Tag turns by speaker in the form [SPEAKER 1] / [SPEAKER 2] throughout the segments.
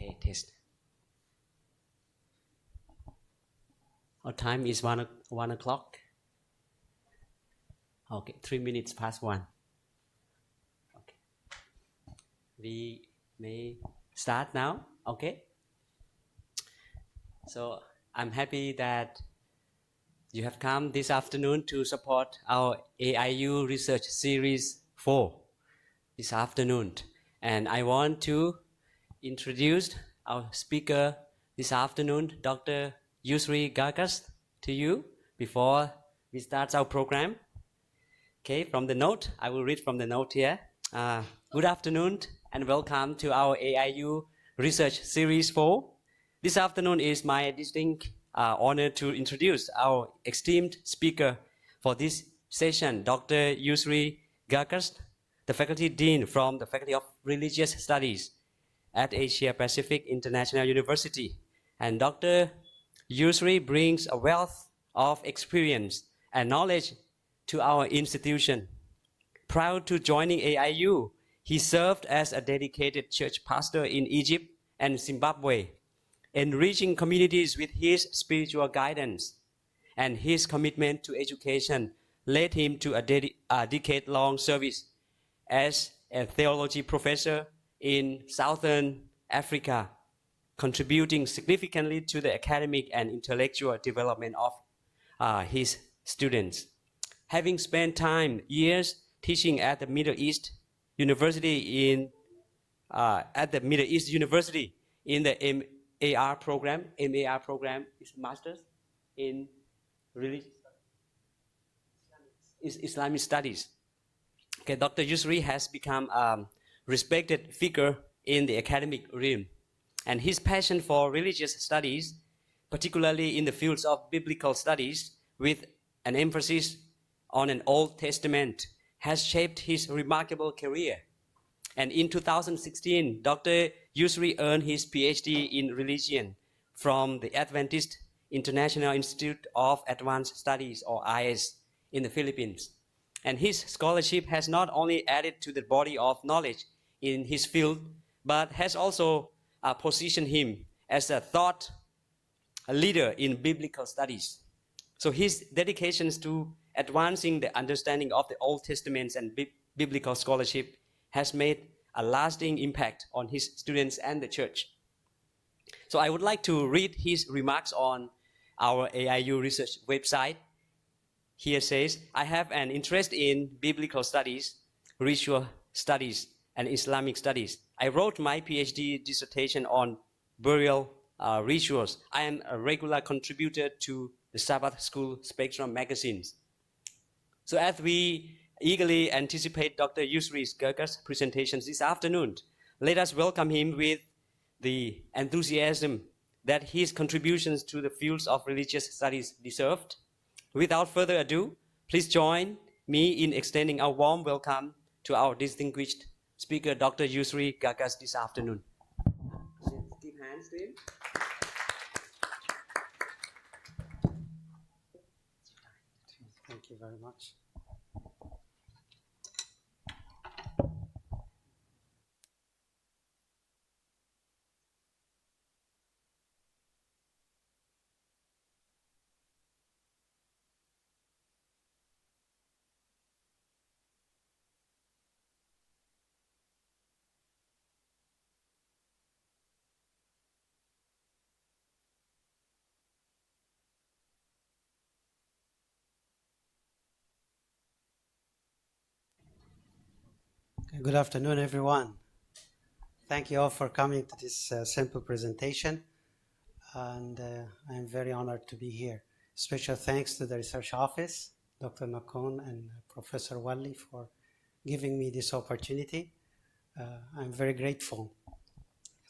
[SPEAKER 1] Okay, test. Our time is 1 o'clock. Okay, 3 minutes past 1. Okay. We may start now. Okay. So I'm happy that you have come this afternoon to support our AIU Research Series 4 this afternoon. And I want to introduce our speaker this afternoon, Dr. Yusri Gargas, to you before we start our program. Okay, from the note, I will read from the note here. Good afternoon and welcome to our AIU Research Series 4. This afternoon is my distinct honor to introduce our esteemed speaker for this session, Dr. Yusri Gargas, the Faculty Dean from the Faculty of Religious Studies at Asia Pacific International University. And Dr. Yusri brings a wealth of experience and knowledge to our institution. Prior to joining AIU, he served as a dedicated church pastor in Egypt and Zimbabwe, enriching communities with his spiritual guidance. And his commitment to education led him to a decade-long service as a theology professor in Southern Africa, contributing significantly to the academic and intellectual development of his students. Having spent years teaching at the Middle East University in the MAR program. MAR program is Masters in Islamic Studies. Okay, Dr. Yusri has become a respected figure in the academic realm, and his passion for religious studies, particularly in the fields of biblical studies, with an emphasis on an Old Testament, has shaped his remarkable career. And in 2016, Dr. Yusri earned his PhD in religion from the Adventist International Institute of Advanced Studies, or IS, in the Philippines. And his scholarship has not only added to the body of knowledge in his field, but has also positioned him as a thought leader in biblical studies. So his dedications to advancing the understanding of the Old Testament and biblical scholarship has made a lasting impact on his students and the church. So I would like to read his remarks on our AIU research website. Here says, I have an interest in biblical studies, ritual studies, and Islamic studies. I wrote my PhD dissertation on burial rituals. I am a regular contributor to the Sabbath School Spectrum magazines. So as we eagerly anticipate Dr. Yusri Gargas' presentations this afternoon, let us welcome him with the enthusiasm that his contributions to the fields of religious studies deserved. Without further ado, please join me in extending a warm welcome to our distinguished speaker, Dr. Yusri Gargas, this afternoon. Give hands to him.
[SPEAKER 2] Thank you very much. Good afternoon, everyone. Thank you all for coming to this simple presentation, and I'm very honored to be here. Special thanks to the research office, Dr. Nakon and Professor Wally for giving me this opportunity. I'm very grateful.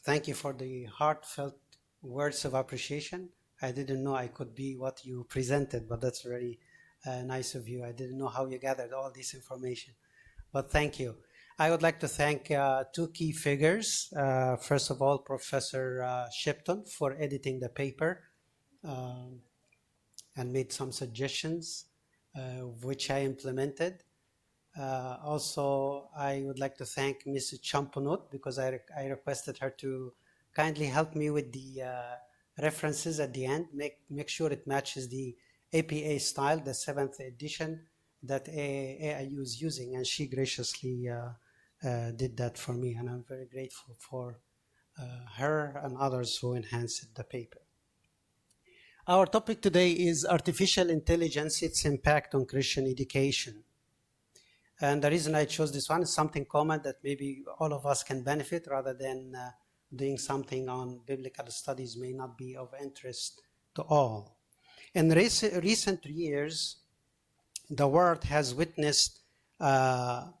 [SPEAKER 2] Thank you for the heartfelt words of appreciation. I didn't know I could be what you presented, but that's very nice of you. I didn't know how you gathered all this information, but thank you. I would like to thank two key figures. First of all, Professor Shipton for editing the paper and made some suggestions, which I implemented. Also, I would like to thank Ms. Champonot because I requested her to kindly help me with the references at the end. Make sure it matches the APA style, the 7th edition that AIU is using, and she graciously did that for me, and I'm very grateful for her and others who enhanced the paper. Our topic today is artificial intelligence, its impact on Christian education. And the reason I chose this one is something common that maybe all of us can benefit, rather than doing something on biblical studies may not be of interest to all. In recent years, the world has witnessed a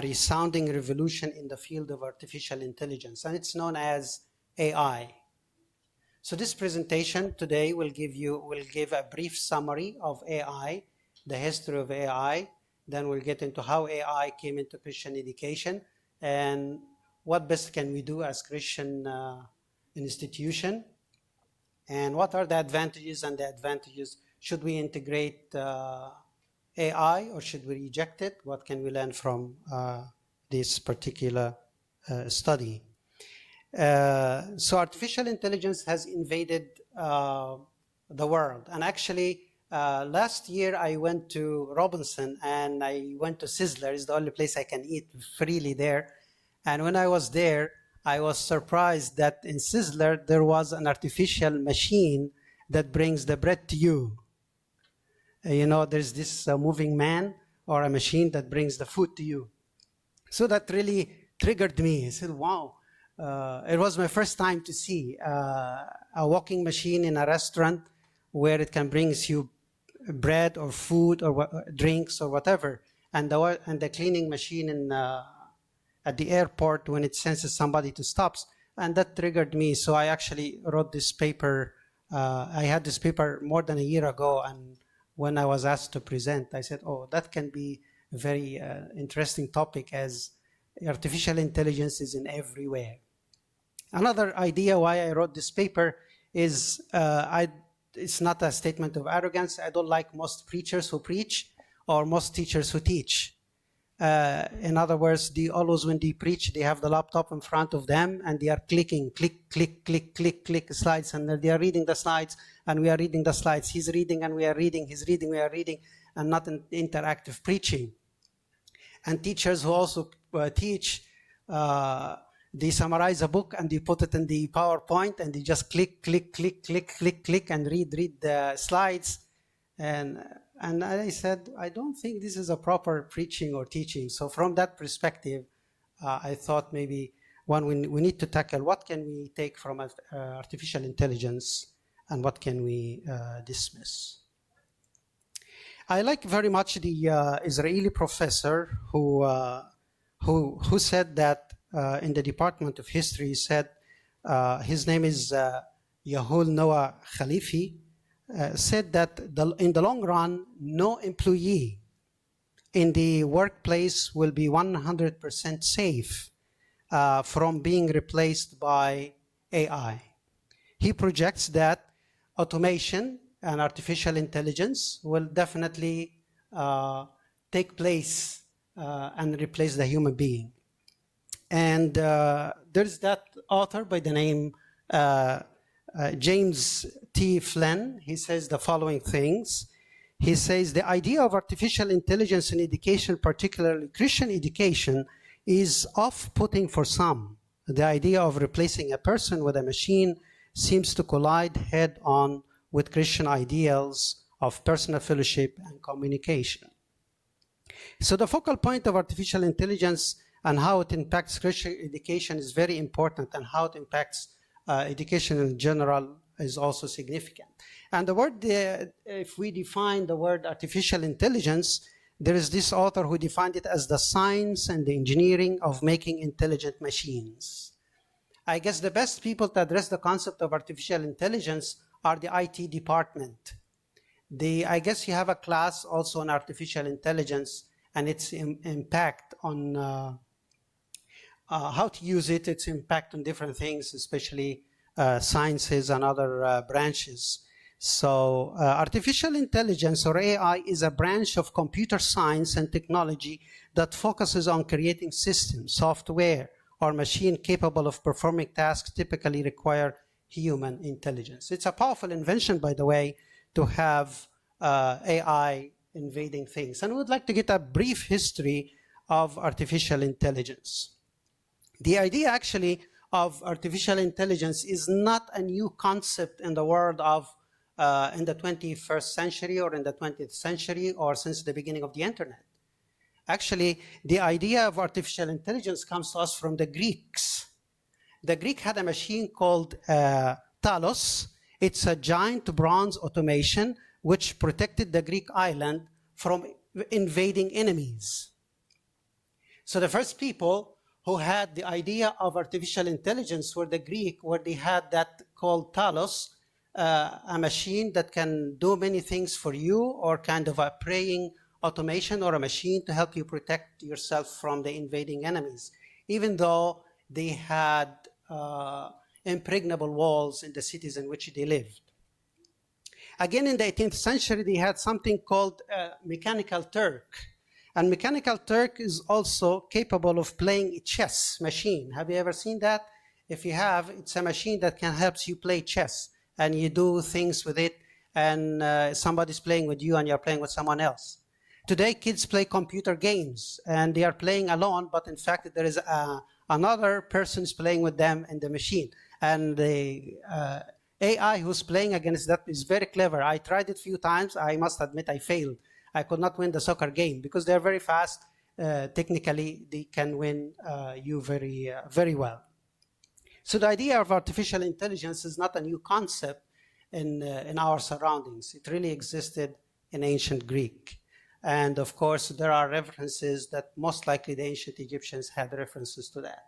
[SPEAKER 2] resounding revolution in the field of artificial intelligence, and it's known as AI. So this presentation today will give a brief summary of AI, the history of AI, then we'll get into how AI came into Christian education, and what best can we do as Christian institution, and what are the advantages and the advantages. Should we integrate AI or should we reject it? What can we learn from this particular study? So artificial intelligence has invaded the world. And actually, last year I went to Robinson and I went to Sizzler. It's the only place I can eat freely there. And when I was there, I was surprised that in Sizzler there was an artificial machine that brings the bread to you. You know, there's this moving man or a machine that brings the food to you. So that really triggered me. I said, wow. It was my first time to see a walking machine in a restaurant where it can bring you bread or food or drinks or whatever, and the cleaning machine at the airport when it senses somebody to stop, and that triggered me. So I actually wrote this paper. I had this paper more than a year ago, and when I was asked to present, I said, "Oh, that can be a very interesting topic, as artificial intelligence is in everywhere." Another idea why I wrote this paper is it's not a statement of arrogance. I don't like most preachers who preach or most teachers who teach. In other words, always when they preach, they have the laptop in front of them and they are clicking, click, click, click, click, click slides, and they are reading the slides and we are reading the slides. He's reading and we are reading, he's reading, we are reading, and not an interactive preaching. And teachers who also teach, they summarize a book and they put it in the PowerPoint and they just click, click, click, click, click, click, and read the slides. And I said, I don't think this is a proper preaching or teaching. So from that perspective, I thought maybe we need to tackle what can we take from artificial intelligence and what can we dismiss. I like very much the Israeli professor who said that in the Department of History, said, his name is Yahul Noah Khalifi, said that in the long run, no employee in the workplace will be 100% safe from being replaced by AI. He projects that automation and artificial intelligence will definitely take place and replace the human being. And there's that author by the name James T. Flynn. He says the following things. He says, the idea of artificial intelligence in education, particularly Christian education, is off-putting for some. The idea of replacing a person with a machine seems to collide head-on with Christian ideals of personal fellowship and communication. So the focal point of artificial intelligence and how it impacts Christian education is very important, and how it impacts education in general is also significant. And the word, if we define the word artificial intelligence, there is this author who defined it as the science and the engineering of making intelligent machines. I guess the best people to address the concept of artificial intelligence are the IT department. I guess you have a class also on artificial intelligence and its impact on how to use it, its impact on different things, especially sciences and other branches. So artificial intelligence, or AI, is a branch of computer science and technology that focuses on creating systems, software, or machine capable of performing tasks typically require human intelligence. It's a powerful invention, by the way, to have AI invading things. And we would like to get a brief history of artificial intelligence. The idea actually of artificial intelligence is not a new concept in the world of in the 21st century or in the 20th century or since the beginning of the internet. Actually, the idea of artificial intelligence comes to us from the Greeks. The Greek had a machine called Talos. It's a giant bronze automation which protected the Greek island from invading enemies. So the first people who had the idea of artificial intelligence were the Greek, where they had that called Talos, a machine that can do many things for you, or kind of a praying automation, or a machine to help you protect yourself from the invading enemies, even though they had impregnable walls in the cities in which they lived. Again, in the 18th century, they had something called mechanical Turk. And mechanical Turk is also capable of playing a chess machine. Have you ever seen that? If you have, it's a machine that can help you play chess. And you do things with it, and somebody's playing with you and you're playing with someone else. Today, kids play computer games, and they are playing alone, but in fact, there is another person playing with them in the machine. And the AI who's playing against that is very clever. I tried it a few times. I must admit I failed. I could not win the soccer game because they're very fast. Technically, they can win you very well. So the idea of artificial intelligence is not a new concept in our surroundings. It really existed in ancient Greek. And of course, there are references that most likely the ancient Egyptians had references to that.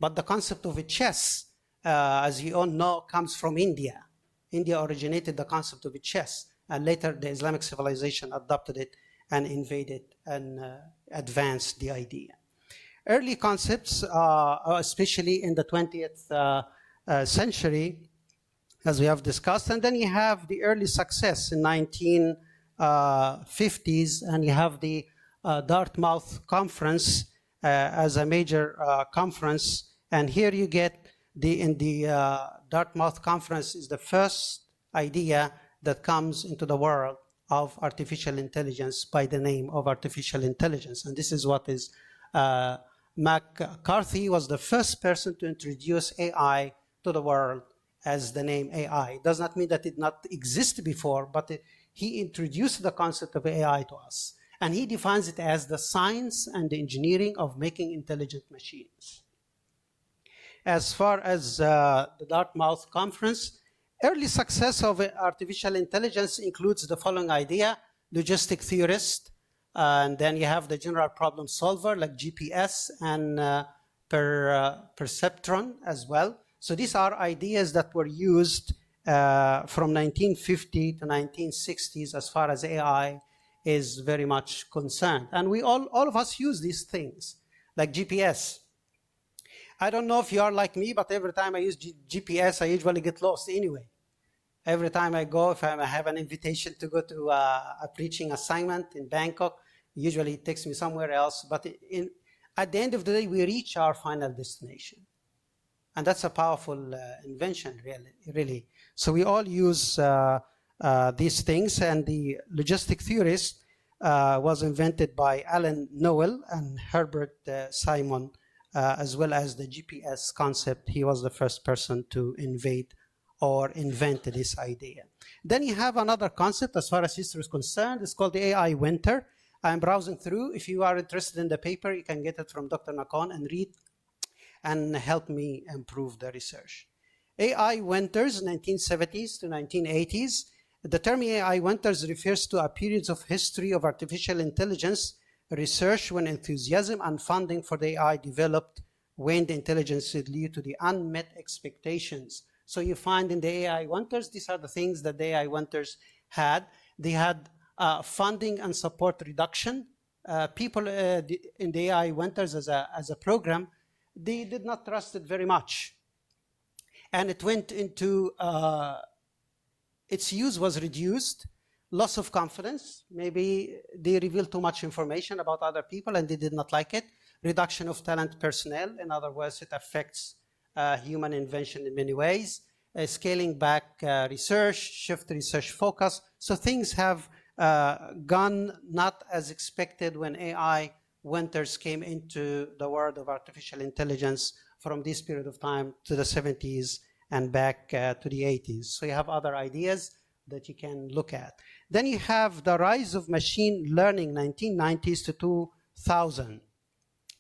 [SPEAKER 2] But the concept of a chess, as you all know, comes from India. India originated the concept of a chess, and later the Islamic civilization adopted it and invaded and advanced the idea. Early concepts, especially in the 20th century, as we have discussed, and then you have the early success in 1950s, and you have the Dartmouth Conference as a major conference, and here you get in the Dartmouth Conference is the first idea that comes into the world of artificial intelligence by the name of artificial intelligence, and this is what is McCarthy was the first person to introduce AI to the world as the name AI. It does not mean that it did not exist before, but he introduced the concept of AI to us. And he defines it as the science and the engineering of making intelligent machines. As far as the Dartmouth Conference, early success of artificial intelligence includes the following idea: logistic theorist, and then you have the general problem solver like GPS and perceptron as well. So these are ideas that were used from 1950 to 1960s as far as AI is very much concerned. And we all of us use these things, like GPS. I don't know if you are like me, but every time I use GPS, I usually get lost anyway. Every time I go, if I have an invitation to go to a preaching assignment in Bangkok, usually it takes me somewhere else. But at the end of the day, we reach our final destination. And that's a powerful invention, really. So we all use these things. And the logistic theorist was invented by Alan Noel and Herbert Simon, as well as the GPS concept. He was the first person to invent this idea. Then you have another concept as far as history is concerned. It's called the AI winter. I'm browsing through. If you are interested in the paper, you can get it from Dr. Nakon and read and help me improve the research. AI winters, 1970s to 1980s. The term AI winters refers to a period of history of artificial intelligence research when enthusiasm and funding for the AI developed when the intelligence due to the unmet expectations. So you find in the AI winters, these are the things that the AI winters had. They had funding and support reduction. People in the AI winters as a program, they did not trust it very much. And it went into, its use was reduced, loss of confidence. Maybe they revealed too much information about other people and they did not like it. reduction of talent personnel. In other words, it affects human invention in many ways. Scaling back research, shift research focus. So things have gone not as expected when AI winters came into the world of artificial intelligence from this period of time to the 70s and back to the 80s. So you have other ideas that you can look at. Then you have the rise of machine learning, 1990s to 2000.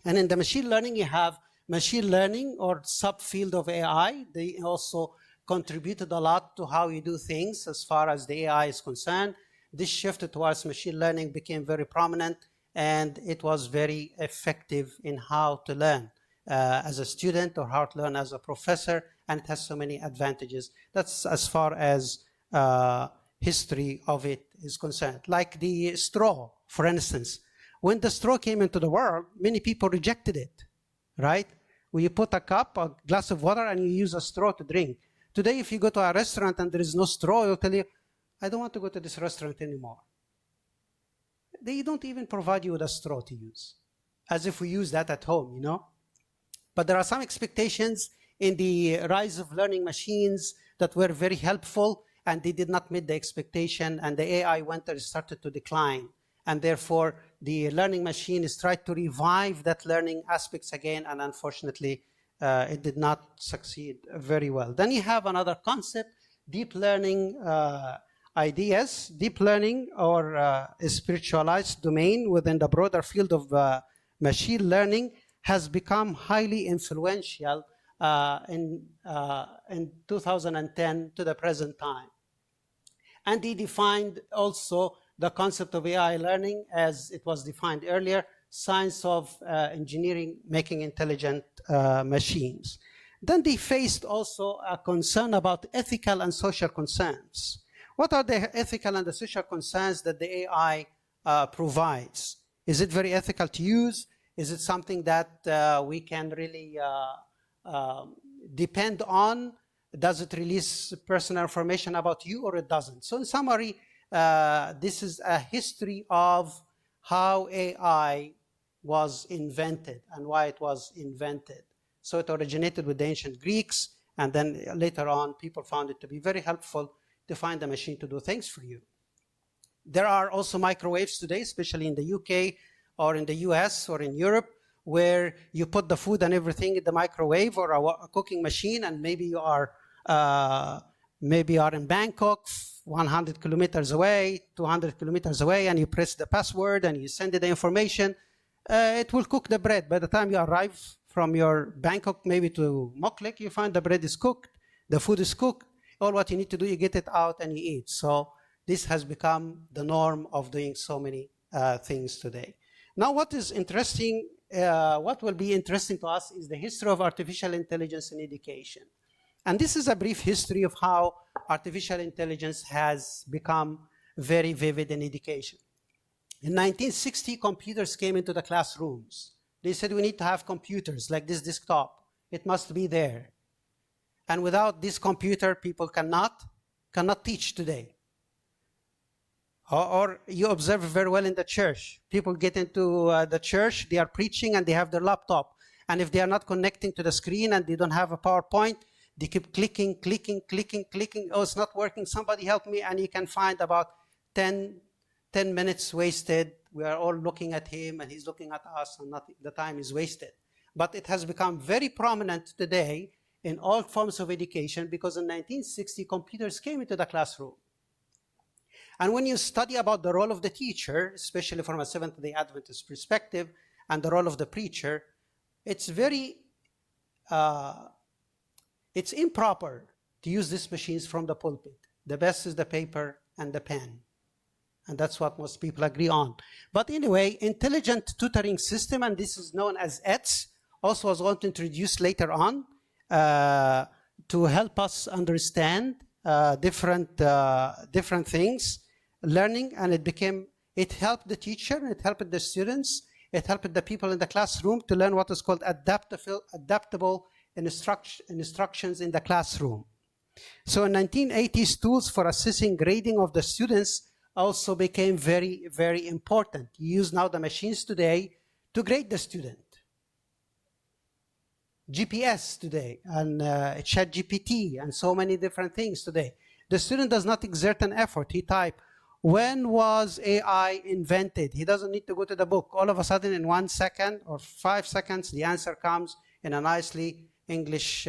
[SPEAKER 2] And in the machine learning, you have machine learning or subfield of AI. They also contributed a lot to how you do things as far as the AI is concerned. This shift towards machine learning became very prominent, and it was very effective in how to learn as a student or how to learn as a professor, and it has so many advantages. That's as far as history of it is concerned. Like the straw, for instance. When the straw came into the world, many people rejected it, right? Where you put a cup, a glass of water, and you use a straw to drink. Today, if you go to a restaurant and there is no straw, they'll tell you, I don't want to go to this restaurant anymore. They don't even provide you with a straw to use, as if we use that at home, you know? But there are some expectations in the rise of learning machines that were very helpful, and they did not meet the expectation, and the AI winter started to decline. And therefore, the learning machine is trying to revive that learning aspects again, and unfortunately, it did not succeed very well. Then you have another concept, deep learning ideas. Deep learning, or a spiritualized domain within the broader field of machine learning, has become highly influential in 2010 to the present time. And he defined also the concept of AI learning as it was defined earlier, science of engineering making intelligent machines. Then they faced also a concern about ethical and social concerns. What are the ethical and the social concerns that the AI provides? Is it very ethical to use? Is it something that we can really depend on? Does it release personal information about you, or it doesn't? So in summary, this is a history of how AI was invented and why it was invented. So it originated with the ancient Greeks, and then later on, people found it to be very helpful to find a machine to do things for you. There are also microwaves today, especially in the UK or in the US or in Europe, where you put the food and everything in the microwave or a cooking machine, and maybe you are in Bangkok, 100 kilometers away, 200 kilometers away, and you press the password and you send it the information. It will cook the bread. By the time you arrive from your Bangkok maybe to Moklik, you find the bread is cooked, the food is cooked. All what you need to do, you get it out and you eat. So this has become the norm of doing so many things today. Now what is interesting, what will be interesting to us is the history of artificial intelligence in education. And this is a brief history of how artificial intelligence has become very vivid in education. In 1960, computers came into the classrooms. They said we need to have computers like this desktop. It must be there. And without this computer, people cannot teach today. Or you observe very well in the church. People get into the church, they are preaching, and they have their laptop. And if they are not connecting to the screen and they don't have a PowerPoint, they keep clicking. Oh, it's not working. Somebody help me. And you can find about 10 minutes wasted. We are all looking at him, and he's looking at us, and the time is wasted. But it has become very prominent today in all forms of education, because in 1960, computers came into the classroom. And when you study about the role of the teacher, especially from a Seventh-day Adventist perspective, and the role of the preacher, it's improper to use these machines from the pulpit. The best is the paper and the pen. And that's what most people agree on. But anyway, intelligent tutoring system, and this is known as ETS, also was introduced later on to help us understand different things, learning, and it helped the teacher, it helped the students, it helped the people in the classroom to learn what is called adaptable instructions in the classroom. So in 1980s, tools for assessing grading of the students also became very, very important. You use now the machines today to grade the student. GPS today, and ChatGPT, and so many different things today. The student does not exert an effort. He types, when was AI invented? He doesn't need to go to the book. All of a sudden, in 1 second or 5 seconds, the answer comes in a nicely English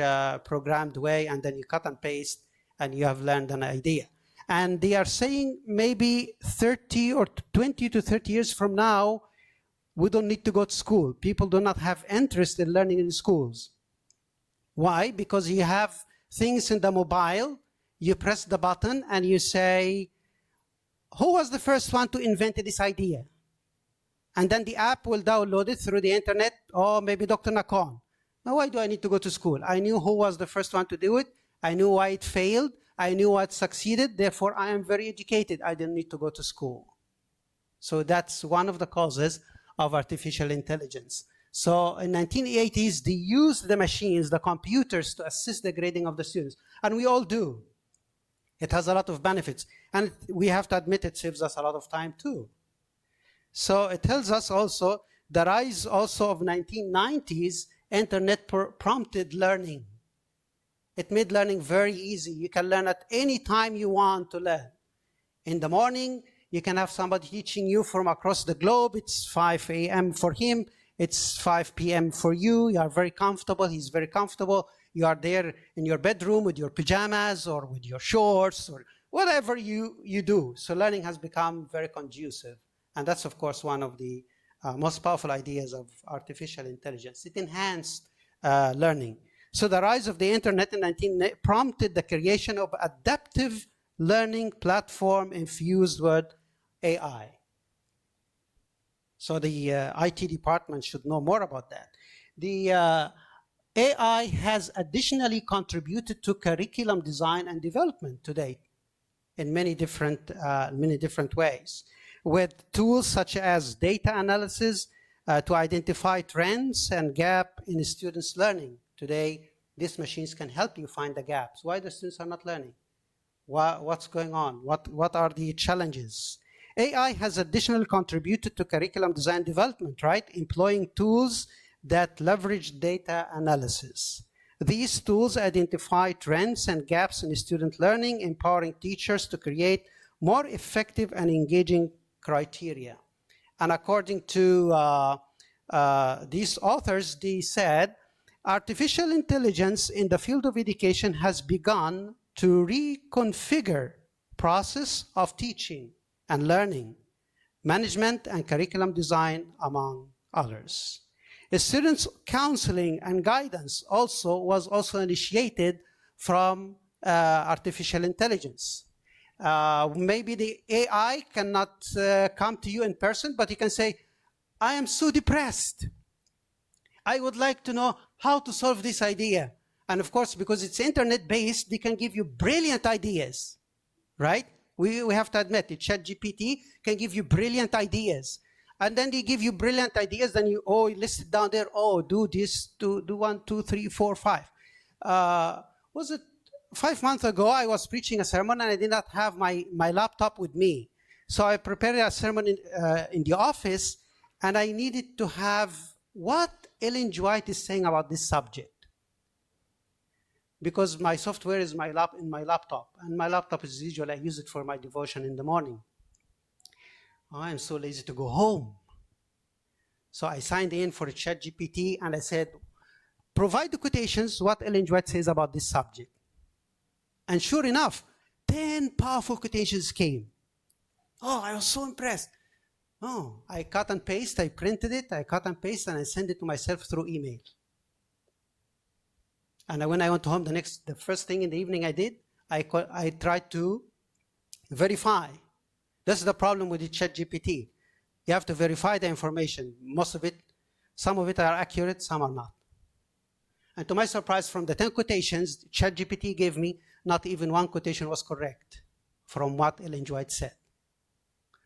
[SPEAKER 2] programmed way, and then you cut and paste, and you have learned an idea. And they are saying maybe 30 or 20 to 30 years from now, we don't need to go to school. People do not have interest in learning in schools. Why? Because you have things in the mobile, you press the button and you say, who was the first one to invent this idea? And then the app will download it through the internet, or maybe Dr. Nakon. Now, why do I need to go to school? I knew who was the first one to do it. I knew why it failed. I knew what succeeded. Therefore, I am very educated. I didn't need to go to school. So that's one of the causes of artificial intelligence. So in 1980s, they used the machines, the computers, to assist the grading of the students. And we all do. It has a lot of benefits. And we have to admit it saves us a lot of time too. So it tells us also the rise also of 1990s internet prompted learning. It made learning very easy. You can learn at any time you want to learn. In the morning, you can have somebody teaching you from across the globe. It's 5 a.m. for him. It's 5 p.m. for you. You are very comfortable. He's very comfortable. You are there in your bedroom with your pajamas or with your shorts or whatever you do. So learning has become very conducive. And that's, of course, one of the most powerful ideas of artificial intelligence. It enhanced learning. So the rise of the internet in 1990 prompted the creation of adaptive learning platform infused with AI. So the IT department should know more about that. The AI has additionally contributed to curriculum design and development today in many different ways, with tools such as data analysis to identify trends and gaps in students' learning. Today, these machines can help you find the gaps. Why the students are not learning? What's going on? What are the challenges? AI has additionally contributed to curriculum design development, right? Employing tools that leverage data analysis. These tools identify trends and gaps in student learning, empowering teachers to create more effective and engaging criteria. And according to these authors, they said, artificial intelligence in the field of education has begun to reconfigure process of teaching and learning, management and curriculum design, among others. Students' counseling and guidance was also initiated from artificial intelligence. Maybe the AI cannot come to you in person, but you can say, I am so depressed. I would like to know how to solve this idea. And of course, because it's internet-based, they can give you brilliant ideas, right? We have to admit it. ChatGPT can give you brilliant ideas. And then they give you brilliant ideas, then you list it down there, do this, do 1, 2, 3, 4, 5. Was it 5 months ago, I was preaching a sermon and I did not have my laptop with me. So I prepared a sermon in the office, and I needed to have what Ellen G. White is saying about this subject. Because my software is in my laptop, and my laptop is usually, I use it for my devotion in the morning. I'm so lazy to go home. So I signed in for ChatGPT and I said, provide the quotations, what Ellen G. White says about this subject. And sure enough, 10 powerful quotations came. I was so impressed. I cut and paste, I printed it, I cut and paste, and I sent it to myself through email. And when I went home, the first thing in the evening I did, I tried to verify. That's the problem with the ChatGPT. You have to verify the information. Some of it are accurate, some are not. And to my surprise, from the 10 quotations, ChatGPT gave me not even one quotation was correct from what Ellen G. White said.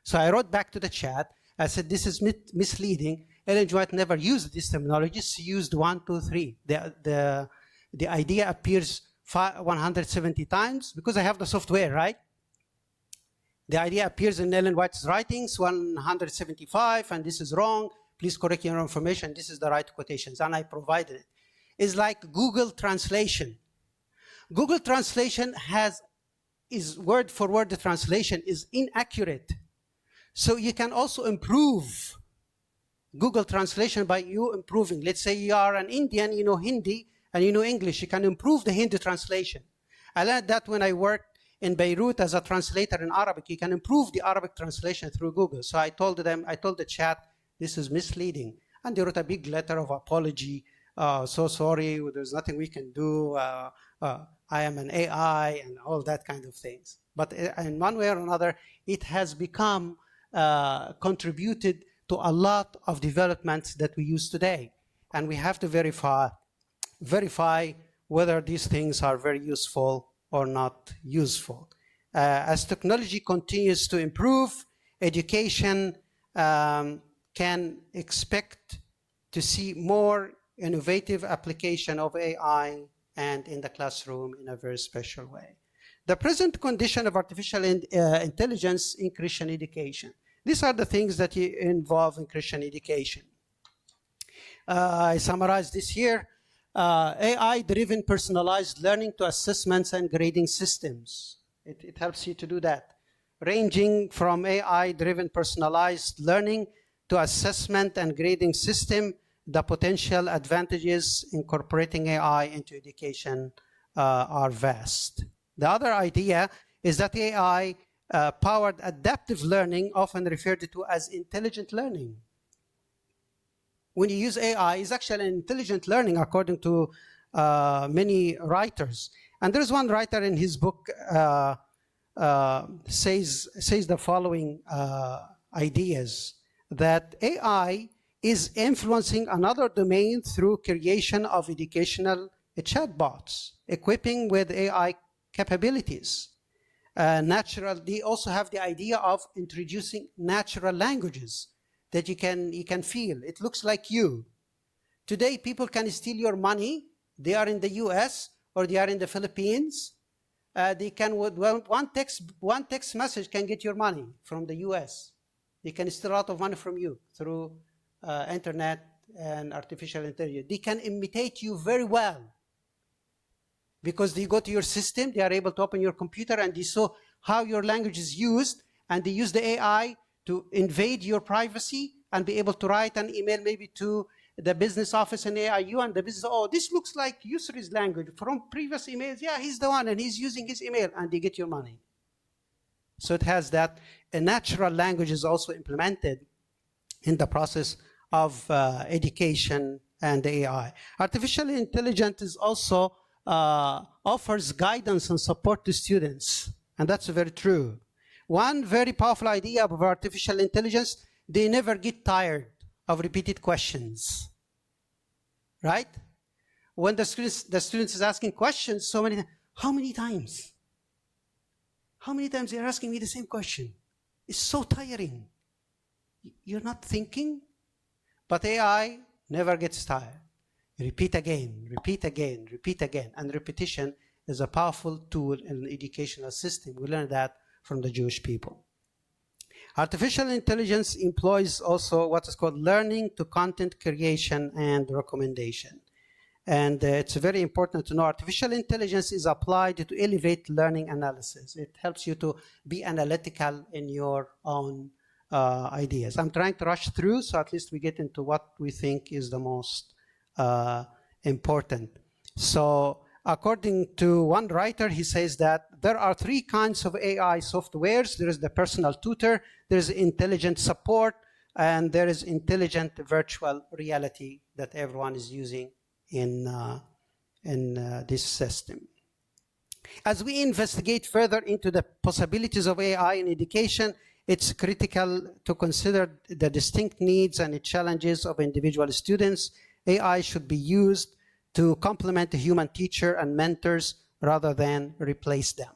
[SPEAKER 2] So I wrote back to the chat. I said, this is misleading. Ellen G. White never used this terminology. She used 1, 2, 3. The idea appears 170 times because I have the software, right? The idea appears in Ellen White's writings 175, and this is wrong. Please correct your information. This is the right quotations, and I provided it. is like Google Translation. Google Translation is word-for-word translation is inaccurate. So you can also improve Google Translation by you improving. Let's say you are an Indian, you know Hindi, and you know English. You can improve the Hindi translation. I learned that when I worked in Beirut as a translator in Arabic. You can improve the Arabic translation through Google. So I told the chat, this is misleading. And they wrote a big letter of apology. So sorry, there's nothing we can do. I am an AI and all that kind of things. But in one way or another, it has become contributed to a lot of developments that we use today. And we have to verify whether these things are very useful or not useful. As technology continues to improve, education can expect to see more innovative application of AI and in the classroom in a very special way. The present condition of artificial intelligence in Christian education. These are the things that involve in Christian education. I summarized this here. AI-driven personalized learning to assessments and grading systems. It helps you to do that. Ranging from AI-driven personalized learning to assessment and grading system, the potential advantages incorporating AI into education are vast. The other idea is that AI-powered adaptive learning, often referred to as intelligent learning. When you use AI, it's actually an intelligent learning according to many writers. And there's one writer in his book says the following ideas, that AI is influencing another domain through creation of educational chatbots, equipping with AI capabilities. They also have the idea of introducing natural languages that you can feel. It looks like you. Today, people can steal your money. They are in the US or they are in the Philippines. They can, one text message can get your money from the US. They can steal a lot of money from you through internet and artificial intelligence. They can imitate you very well because they go to your system. They are able to open your computer and they saw how your language is used, and they use the AI to invade your privacy and be able to write an email maybe to the business office in AIU, and the business, oh, this looks like Yusri's language from previous emails. Yeah, he's the one, and he's using his email, and they get your money. So it has that. A natural language is also implemented in the process of education and AI. Artificial intelligence is also offers guidance and support to students, and that's very true. One very powerful idea of artificial intelligence, they never get tired of repeated questions, right? When the students is asking questions so many times, how many times? How many times they're asking me the same question? It's so tiring. You're not thinking, but AI never gets tired. Repeat again, repeat again, repeat again. And repetition is a powerful tool in the educational system. We learned that from the Jewish people. Artificial intelligence employs also what is called learning to content creation and recommendation. And it's very important to know artificial intelligence is applied to elevate learning analysis. It helps you to be analytical in your own ideas. I'm trying to rush through, so at least we get into what we think is the most important. So according to one writer, he says that there are 3 kinds of AI softwares. There is the personal tutor, there is intelligent support, and there is intelligent virtual reality that everyone is using in this system. As we investigate further into the possibilities of AI in education, it's critical to consider the distinct needs and the challenges of individual students. AI should be used to complement the human teacher and mentors rather than replace them.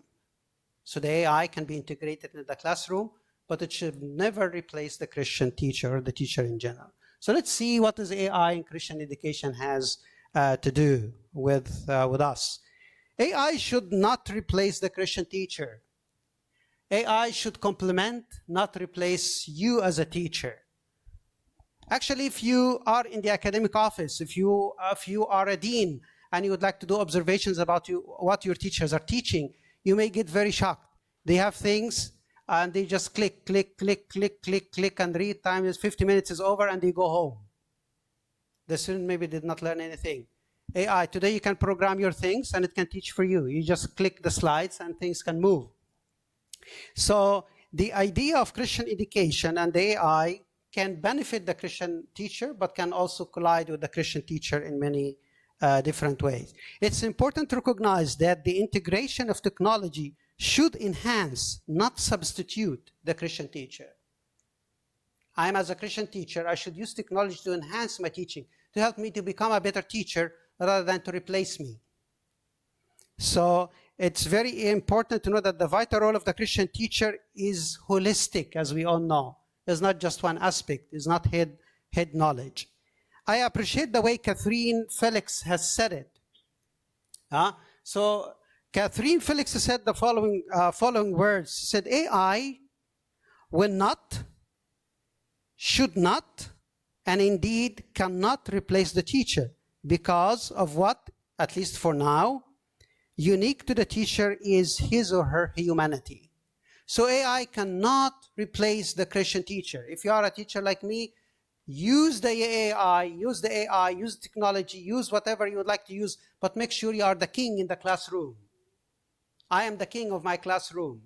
[SPEAKER 2] So the AI can be integrated in the classroom, but it should never replace the Christian teacher or the teacher in general. So let's see what does AI in Christian education has to do with us. AI should not replace the Christian teacher. AI should complement, not replace you as a teacher. Actually, if you are in the academic office, if you are a dean and you would like to do observations about what your teachers are teaching, you may get very shocked. They have things and they just click, click, click, click, click, click, and read. Time is 50 minutes is over and they go home. The student maybe did not learn anything. AI, today you can program your things and it can teach for you. You just click the slides and things can move. So the idea of Christian education and the AI can benefit the Christian teacher, but can also collide with the Christian teacher in many different ways. It's important to recognize that the integration of technology should enhance, not substitute, the Christian teacher. I am, as a Christian teacher, I should use technology to enhance my teaching, to help me to become a better teacher rather than to replace me. So it's very important to know that the vital role of the Christian teacher is holistic, as we all know. It's not just one aspect. It's not head knowledge. I appreciate the way Catherine Felix has said it. So Catherine Felix said the following words. She said, AI will not, should not, and indeed cannot replace the teacher because of what, at least for now, unique to the teacher is his or her humanity. So AI cannot replace the Christian teacher. If you are a teacher like me, use the AI, use technology, use whatever you would like to use, but make sure you are the king in the classroom. I am the king of my classroom.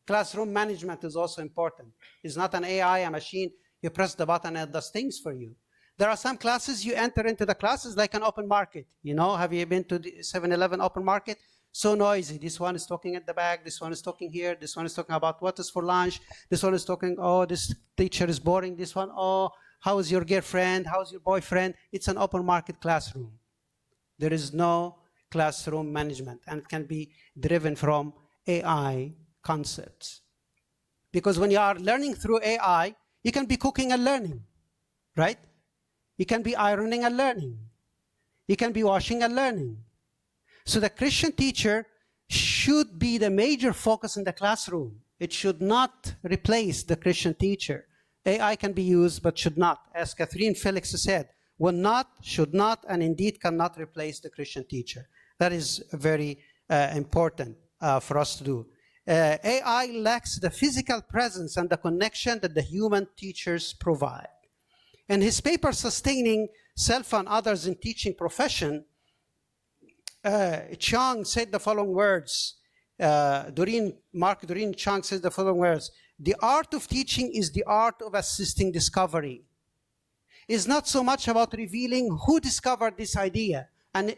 [SPEAKER 2] Classroom management is also important. It's not an AI, a machine. You press the button and it does things for you. There are some classes you enter into the classes like an open market. You know, have you been to the 7-Eleven open market? So noisy. This one is talking at the back. This one is talking here. This one is talking about what is for lunch. This one is talking, oh, this teacher is boring. This one, oh, how is your girlfriend? How's your boyfriend? It's an open market classroom. There is no classroom management, and it can be driven from AI concepts. Because when you are learning through AI, you can be cooking and learning, right? You can be ironing and learning. You can be washing and learning. So the Christian teacher should be the major focus in the classroom. It should not replace the Christian teacher. AI can be used, but should not. As Catherine Felix said, will not, should not, and indeed cannot replace the Christian teacher. That is very important for us to do. AI lacks the physical presence and the connection that the human teachers provide. In his paper, Sustaining Self and Others in Teaching Profession, Chang said the following words. Mark Doreen Chang says the following words. The art of teaching is the art of assisting discovery. It's not so much about revealing who discovered this idea, and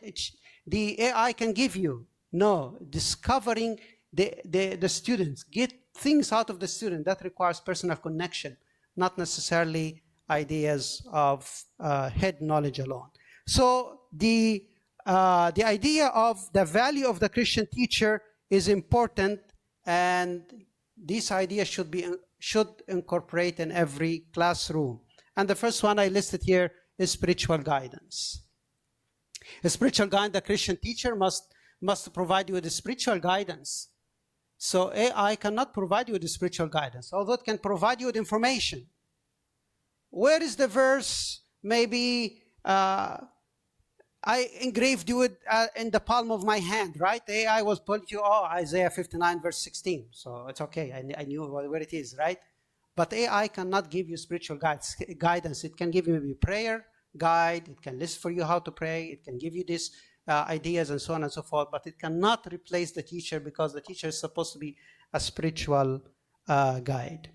[SPEAKER 2] the AI can give you. No, discovering the students. Get things out of the student. That requires personal connection, not necessarily ideas of head knowledge alone. So the idea of the value of the Christian teacher is important, and this idea should incorporate in every classroom. And the first one I listed here is spiritual guidance. A spiritual guidance, the Christian teacher must provide you with the spiritual guidance. So AI cannot provide you with the spiritual guidance, although it can provide you with information. Where is the verse? Maybe I engraved you in the palm of my hand, right? AI was put you, Isaiah 59, verse 16. So it's okay. I knew where it is, right? But AI cannot give you spiritual guidance. It can give you maybe prayer guide. It can list for you how to pray. It can give you these ideas and so on and so forth. But it cannot replace the teacher, because the teacher is supposed to be a spiritual guide.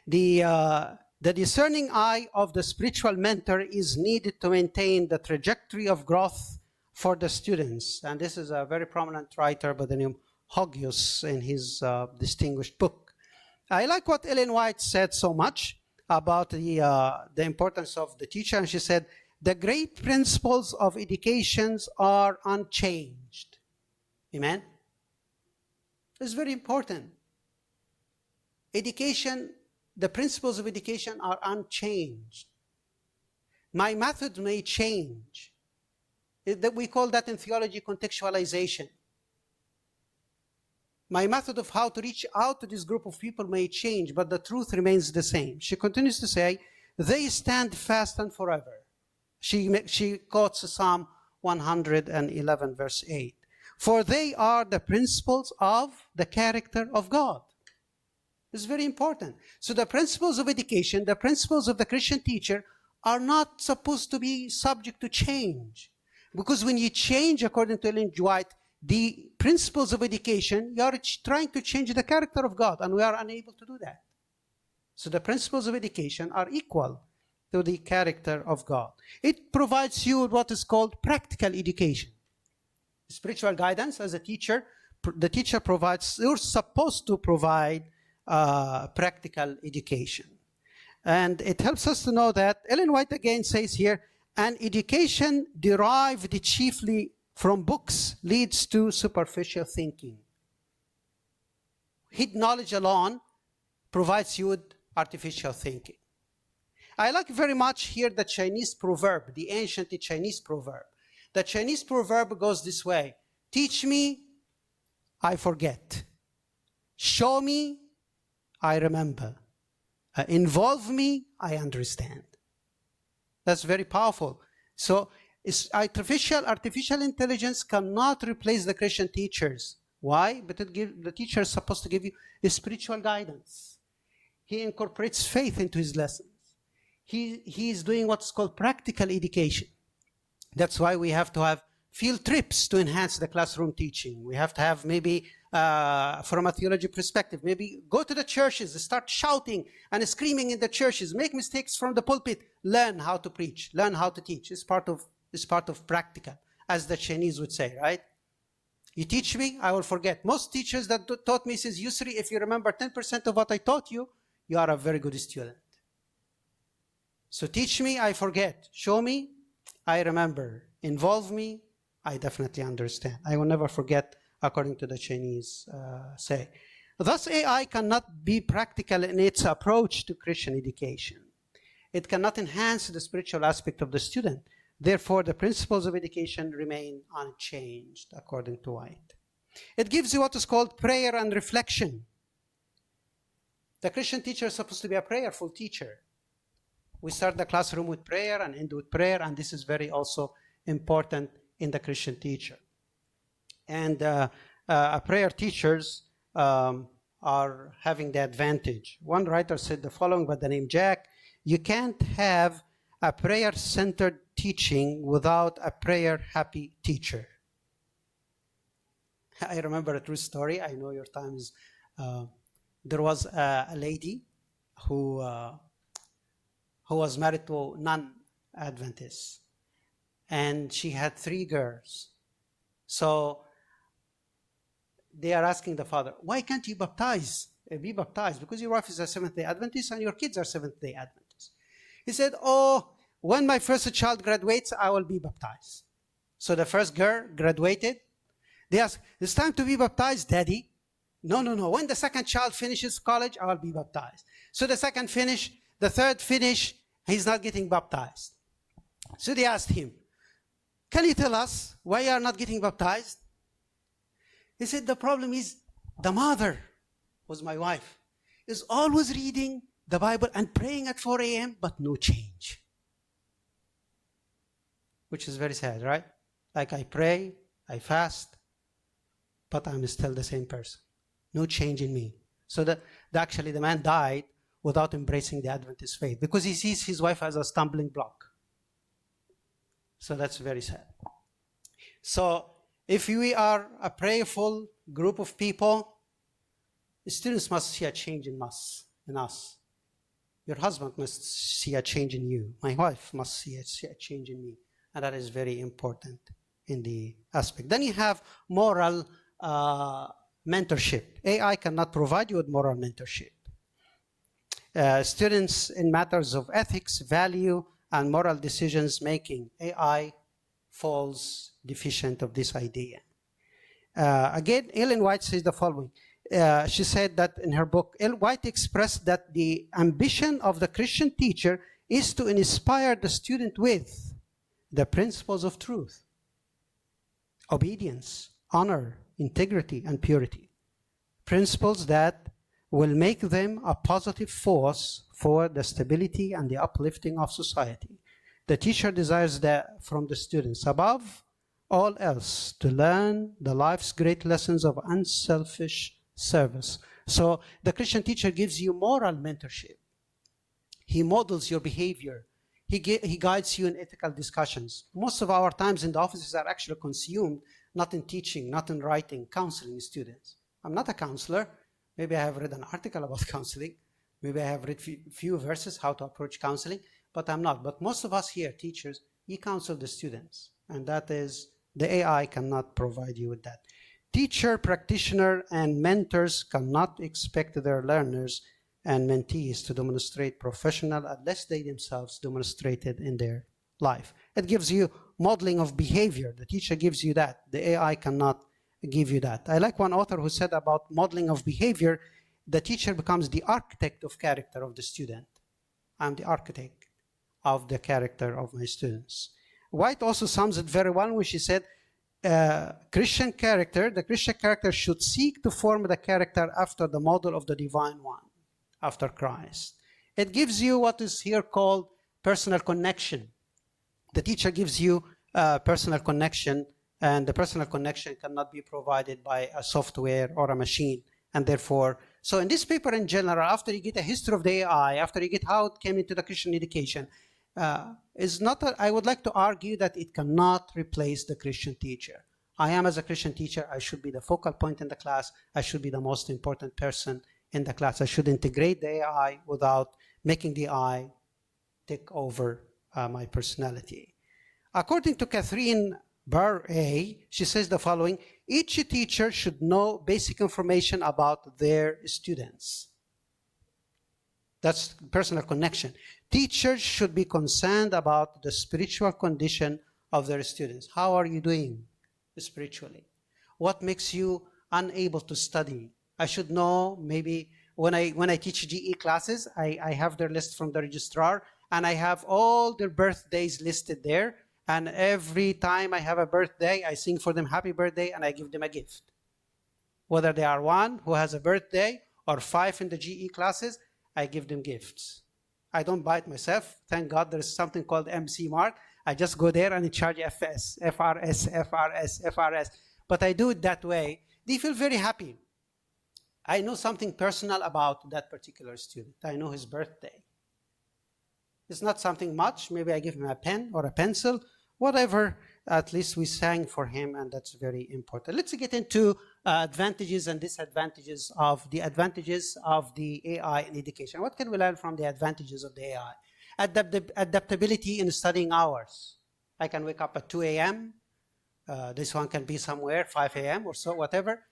[SPEAKER 2] The discerning eye of the spiritual mentor is needed to maintain the trajectory of growth for the students. And this is a very prominent writer by the name Hoggius in his distinguished book. I like what Ellen White said so much about the importance of the teacher. And she said, the great principles of education are unchanged. Amen? It's very important. Education, the principles of education are unchanged. My method may change. We call that in theology contextualization. My method of how to reach out to this group of people may change, but the truth remains the same. She continues to say, they stand fast and forever. She quotes Psalm 111, verse 8. For they are the principles of the character of God. It's very important. So the principles of education, the principles of the Christian teacher are not supposed to be subject to change. Because when you change, according to Ellen G. White, the principles of education, you are trying to change the character of God, and we are unable to do that. So the principles of education are equal to the character of God. It provides you what is called practical education. Spiritual guidance, as a teacher, the teacher provides, you're supposed to provide practical education. And it helps us to know that Ellen White again says here, an education derived chiefly from books leads to superficial thinking. Hidden knowledge alone provides you with artificial thinking. I like very much here the Chinese proverb, the ancient Chinese proverb. The Chinese proverb goes this way: teach me, I forget. Show me, I remember. Involve me, I understand. That's very powerful. So artificial intelligence cannot replace the Christian teachers. Why? But the teacher is supposed to give you spiritual guidance. He incorporates faith into his lessons. He is doing what's called practical education. That's why we have to have field trips to enhance the classroom teaching. We have to have maybe, from a theology perspective, maybe go to the churches, start shouting and screaming in the churches, make mistakes from the pulpit, learn how to preach, learn how to teach. It's part of practical, as the Chinese would say, right? You teach me, I will forget. Most teachers that taught me says, Yusri, if you remember 10% of what I taught you, you are a very good student. So teach me, I forget. Show me, I remember. Involve me, I definitely understand. I will never forget, according to the Chinese say. Thus, AI cannot be practical in its approach to Christian education. It cannot enhance the spiritual aspect of the student. Therefore, the principles of education remain unchanged, according to White. It gives you what is called prayer and reflection. The Christian teacher is supposed to be a prayerful teacher. We start the classroom with prayer and end with prayer, and this is very also important in the Christian teacher. And prayer teachers are having the advantage. One writer said the following by the name Jack: you can't have a prayer-centered teaching without a prayer-happy teacher. I remember a true story. I know your time is... there was a lady who was married to non-Adventists. And she had 3 girls. So they are asking the father, why can't you be baptized? Because your wife is a Seventh-day Adventist and your kids are Seventh-day Adventists. He said, oh, when my first child graduates, I will be baptized. So the first girl graduated. They asked, it's time to be baptized, Daddy. No. When the second child finishes college, I will be baptized. So the second finished, the third finished, he's not getting baptized. So they asked him, can you tell us why you are not getting baptized? He said, the problem is the mother, was my wife, is always reading the Bible and praying at 4 a.m., but no change. Which is very sad, right? Like I pray, I fast, but I'm still the same person. No change in me. So actually the man died without embracing the Adventist faith because he sees his wife as a stumbling block. So that's very sad. So if we are a prayerful group of people, students must see a change in us. Your husband must see a change in you. My wife must see a change in me. And that is very important in the aspect. Then you have moral mentorship. AI cannot provide you with moral mentorship. Students in matters of ethics, value, and moral decisions making, AI falls deficient of this idea. Again, Ellen White says the following. She said that in her book, Ellen White expressed that the ambition of the Christian teacher is to inspire the student with the principles of truth, obedience, honor, integrity, and purity. Principles that will make them a positive force for the stability and the uplifting of society. The teacher desires that from the students, above all else, to learn the life's great lessons of unselfish service. So the Christian teacher gives you moral mentorship. He models your behavior. He guides you in ethical discussions. Most of our times in the offices are actually consumed, not in teaching, not in writing, counseling students. I'm not a counselor. Maybe I have read an article about counseling. Maybe I have read few verses how to approach counseling, but I'm not. But most of us here, teachers, you counsel the students, and that is, the AI cannot provide you with that. Teacher, practitioner, and mentors cannot expect their learners and mentees to demonstrate professional unless they themselves demonstrate it in their life. It gives you modeling of behavior. The teacher gives you that. The AI cannot give you that. I like one author who said about modeling of behavior, the teacher becomes the architect of character of the student. I'm the architect of the character of my students. White also sums it very well when she said, the Christian character should seek to form the character after the model of the divine one, after Christ. It gives you what is here called personal connection. The teacher gives you personal connection, and the personal connection cannot be provided by a software or a machine. And therefore, so in this paper in general, after you get a history of the AI, after you get how it came into the Christian education, I would like to argue that it cannot replace the Christian teacher. I am, as a Christian teacher, I should be the focal point in the class. I should be the most important person in the class. I should integrate the AI without making the AI take over my personality. According to Catherine Barre, she says the following: each teacher should know basic information about their students. That's personal connection. Teachers should be concerned about the spiritual condition of their students. How are you doing spiritually? What makes you unable to study? I should know. Maybe when I teach GE classes, I have their list from the registrar, and I have all their birthdays listed there. And every time I have a birthday, I sing for them happy birthday, and I give them a gift. Whether they are one who has a birthday or 5 in the GE classes, I give them gifts. I don't buy it myself. Thank God there is something called MC Mark. I just go there and I charge FRS. But I do it that way. They feel very happy. I know something personal about that particular student. I know his birthday. It's not something much. Maybe I give him a pen or a pencil, whatever. At least we sang for him, and that's very important. Let's get into advantages and disadvantages of the AI in education. What can we learn from the advantages of the AI? Adaptability in studying hours. I can wake up at 2 a.m. This one can be somewhere 5 a.m. or so, whatever.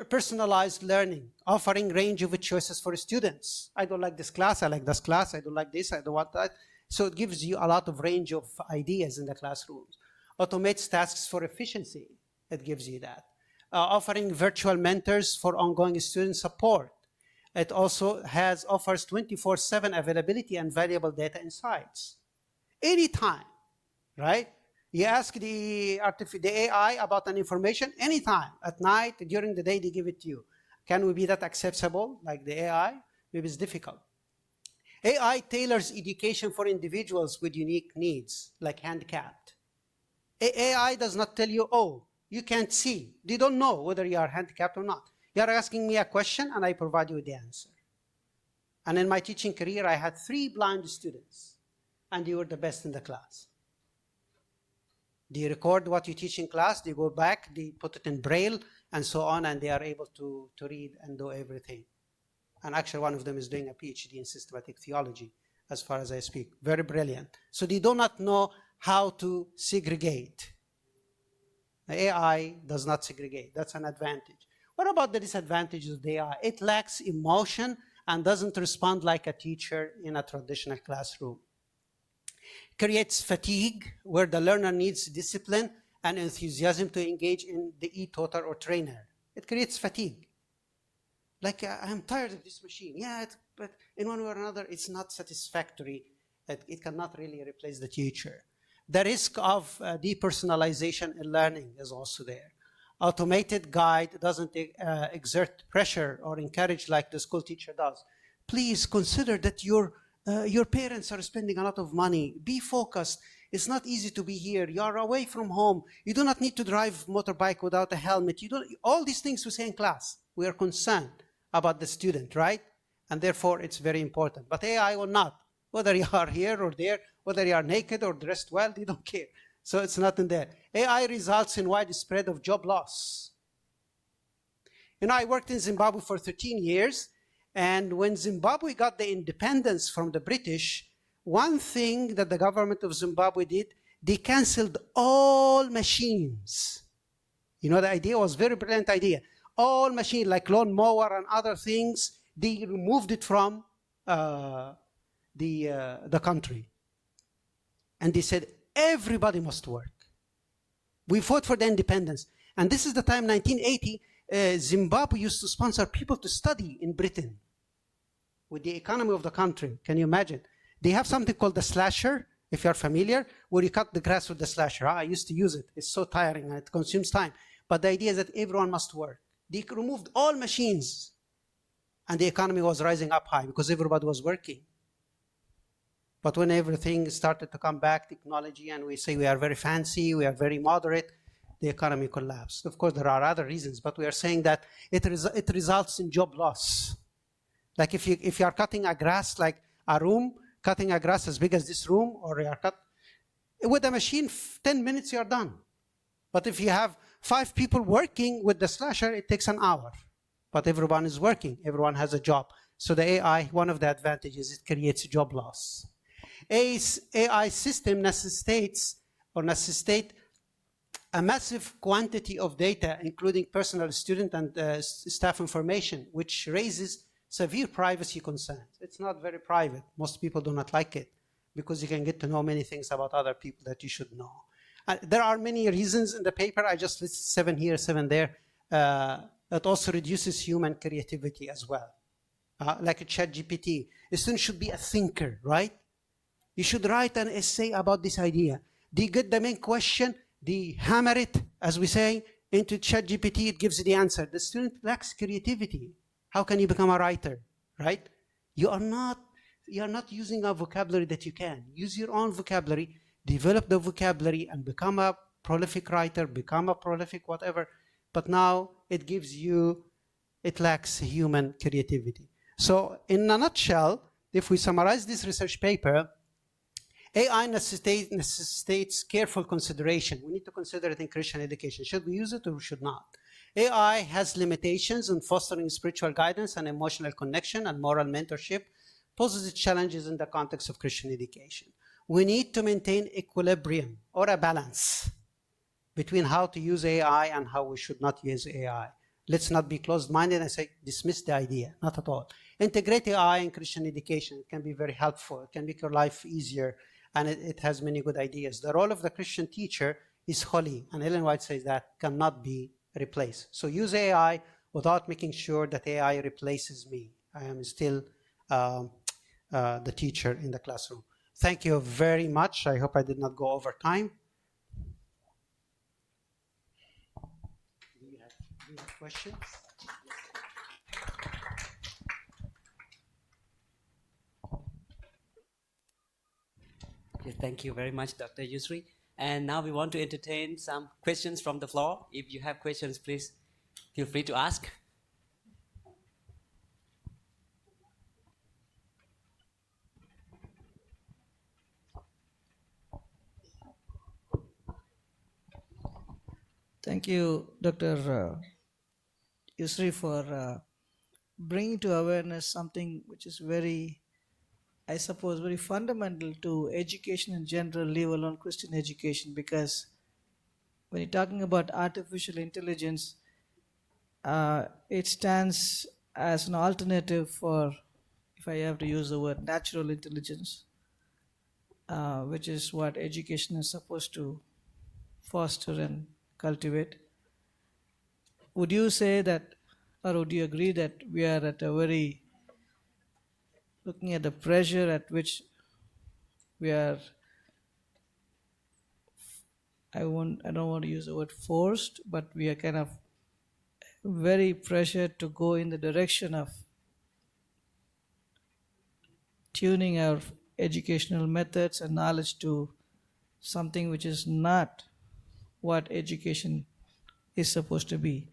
[SPEAKER 2] Personalized learning, offering range of choices for students. I don't like this class, I like this class, I don't like this, I don't want that. So it gives you a lot of range of ideas in the classrooms. Automates tasks for efficiency, it gives you that. Offering virtual mentors for ongoing student support. It also offers 24/7 availability and valuable data insights. Anytime, right? You ask the AI about an information anytime, at night, during the day, they give it to you. Can we be that accessible like the AI? Maybe it's difficult. AI tailors education for individuals with unique needs, like handicapped. AI does not tell you, oh, you can't see. They don't know whether you are handicapped or not. You are asking me a question, and I provide you with the answer. And in my teaching career, I had 3 blind students, and they were the best in the class. They record what you teach in class, they go back, they put it in Braille, and so on, and they are able to read and do everything. And actually, one of them is doing a PhD in systematic theology, as far as I speak. Very brilliant. So they do not know how to segregate. The AI does not segregate. That's an advantage. What about the disadvantages of the AI? It lacks emotion and doesn't respond like a teacher in a traditional classroom. Creates fatigue, where the learner needs discipline and enthusiasm to engage in the e-tutor or trainer. It creates fatigue. Like, I'm tired of this machine. Yeah, but in one way or another, it's not satisfactory. It cannot really replace the teacher. The risk of depersonalization in learning is also there. automated guide doesn't exert pressure or encourage like the school teacher does. Please consider that your parents are spending a lot of money. Be focused. It's not easy to be here. You are away from home. You do not need to drive motorbike without a helmet. You don't. All these things we say in class. We are concerned about the student, right? And therefore, it's very important. But AI will not. Whether you are here or there, whether you are naked or dressed well, they don't care. So it's not in there. AI results in widespread of job loss. I worked in Zimbabwe for 13 years, and when Zimbabwe got the independence from the British, one thing that the government of Zimbabwe did, they canceled all machines. The idea was a very brilliant idea. All machines like lawn mower and other things, they removed it from the country. And they said, everybody must work. We fought for the independence. And this is the time, 1980, Zimbabwe used to sponsor people to study in Britain with the economy of the country. Can you imagine? They have something called the slasher, if you're familiar, where you cut the grass with the slasher. I used to use it. It's so tiring and it consumes time. But the idea is that everyone must work. They removed all machines. And the economy was rising up high because everybody was working. But when everything started to come back, technology, and we say we are very fancy, we are very moderate, the economy collapsed. Of course, there are other reasons, but we are saying that it results in job loss. Like if you are cutting a grass, like a room, cutting a grass as big as this room, or you are with a machine, 10 minutes you are done. But if you have 5 people working with the slasher, it takes an hour. But everyone is working, everyone has a job. So the AI, one of the advantages, it creates job loss. AI system necessitates a massive quantity of data, including personal student and staff information, which raises severe privacy concerns. It's not very private. Most people do not like it because you can get to know many things about other people that you should know. There are many reasons in the paper. I just listed 7 here, 7 there. It also reduces human creativity as well. Like a ChatGPT. A student should be a thinker, right? You should write an essay about this idea. They get the main question, they hammer it, as we say, into ChatGPT, it gives you the answer. The student lacks creativity. How can you become a writer, right? You are not using a vocabulary that you can. Use your own vocabulary, develop the vocabulary, and become a prolific writer, become a prolific whatever. But now it lacks human creativity. So in a nutshell, if we summarize this research paper, AI necessitates careful consideration. We need to consider it in Christian education. Should we use it or should not? AI has limitations in fostering spiritual guidance and emotional connection and moral mentorship, poses challenges in the context of Christian education. We need to maintain equilibrium or a balance between how to use AI and how we should not use AI. Let's not be closed-minded and say, dismiss the idea. Not at all. Integrate AI in Christian education. It can be very helpful. It can make your life easier. And it has many good ideas. The role of the Christian teacher is holy. And Ellen White says that cannot be replaced. So use AI without making sure that AI replaces me. I am still the teacher in the classroom. Thank you very much. I hope I did not go over time. Do you have questions?
[SPEAKER 1] Okay, thank you very much, Dr. Yusri. And now we want to entertain some questions from the floor. If you have questions, please feel free to ask.
[SPEAKER 3] Thank you, Dr. Yusri, for bringing to awareness something which is very, I suppose, very fundamental to education in general, leave alone Christian education, because when you're talking about artificial intelligence, it stands as an alternative for, if I have to use the word, natural intelligence, which is what education is supposed to foster and cultivate. Would you say that, or would you agree that we are at a very, looking at the pressure at which we are I don't want to use the word forced, but we are kind of very pressured to go in the direction of tuning our educational methods and knowledge to something which is not what education is supposed to be.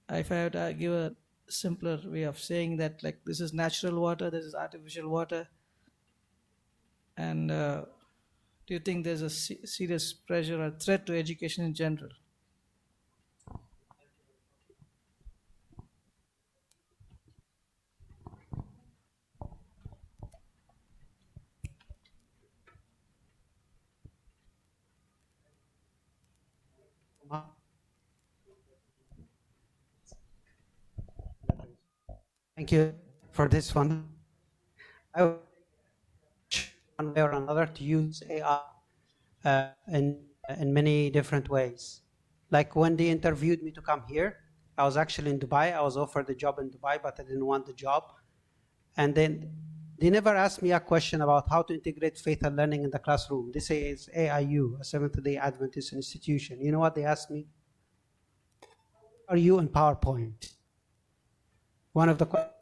[SPEAKER 3] If I had to give a simpler way of saying that, like, this is natural water, this is artificial water, and do you think there's a serious pressure or threat to education in general?
[SPEAKER 2] Thank you for this one. I would one way or another to use AI in many different ways. Like when they interviewed me to come here, I was actually in Dubai. I was offered a job in Dubai, but I didn't want the job. And then they never asked me a question about how to integrate faith and learning in the classroom. They say it's AIU, a Seventh-day Adventist institution. You know what they asked me? Are you in PowerPoint? One of the questions.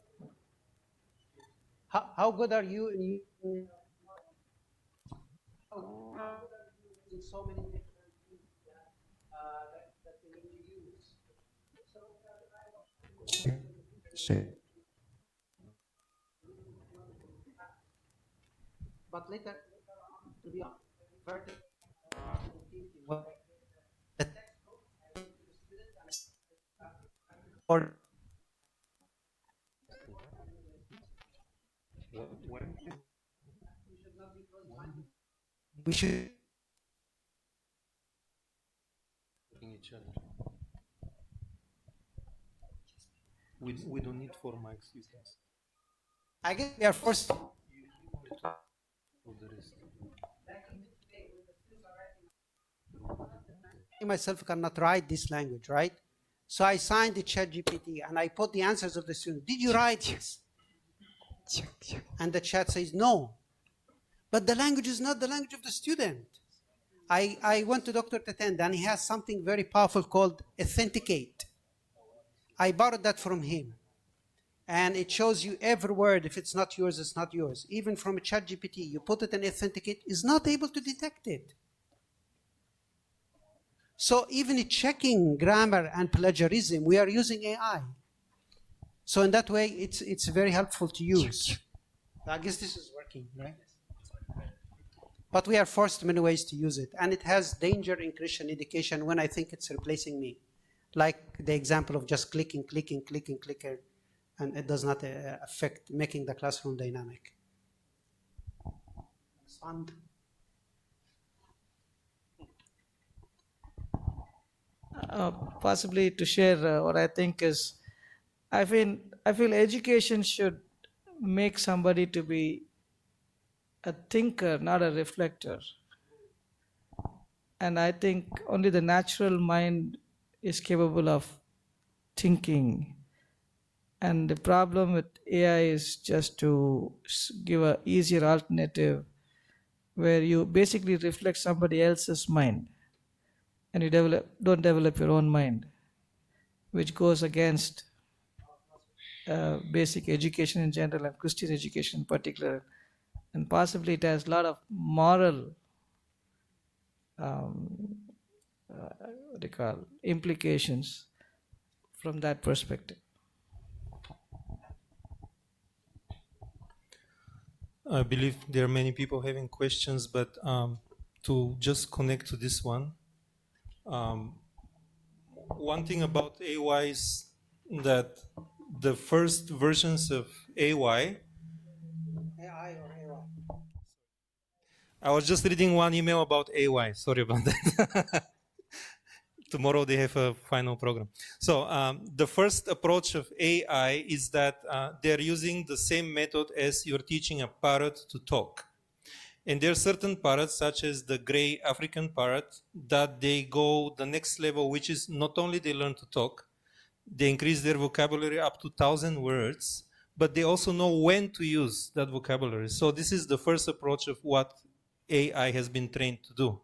[SPEAKER 2] How good are you in so many different things that they need to use? But later on, to be honest, the or we should
[SPEAKER 4] each other. We don't need 4 mics, you guys.
[SPEAKER 2] I guess we are forced.
[SPEAKER 4] For the rest.
[SPEAKER 2] I myself cannot write this language, right? So I signed the ChatGPT and I put the answers of the student. Did you write this? And the chat says no. But the language is not the language of the student. I went to Dr. Tatend and he has something very powerful called authenticate. I borrowed that from him. And it shows you every word. If it's not yours, it's not yours. Even from a ChatGPT, you put it in authenticate, it's not able to detect it. So even checking grammar and plagiarism, we are using AI. So in that way, it's very helpful to use. I guess this is working, right? But we are forced in many ways to use it. And it has danger in Christian education when I think it's replacing me. Like the example of just clicking, and it does not affect making the classroom dynamic.
[SPEAKER 3] Possibly to share what I think is, I feel education should make somebody to be a thinker, not a reflector. And I think only the natural mind is capable of thinking. And the problem with AI is just to give an easier alternative where you basically reflect somebody else's mind and you don't develop your own mind, which goes against basic education in general and Christian education in particular. And possibly it has a lot of moral implications from that perspective.
[SPEAKER 4] I believe there are many people having questions, but to just connect to this one, one thing about AY is that the first versions of AY, I was just reading one email about AY, sorry about that. Tomorrow they have a final program. So the first approach of AI is that they're using the same method as you're teaching a parrot to talk. And there are certain parrots, such as the gray African parrot, that they go the next level, which is not only they learn to talk, they increase their vocabulary up to 1,000 words, but they also know when to use that vocabulary. So this is the first approach of what AI has been trained to do.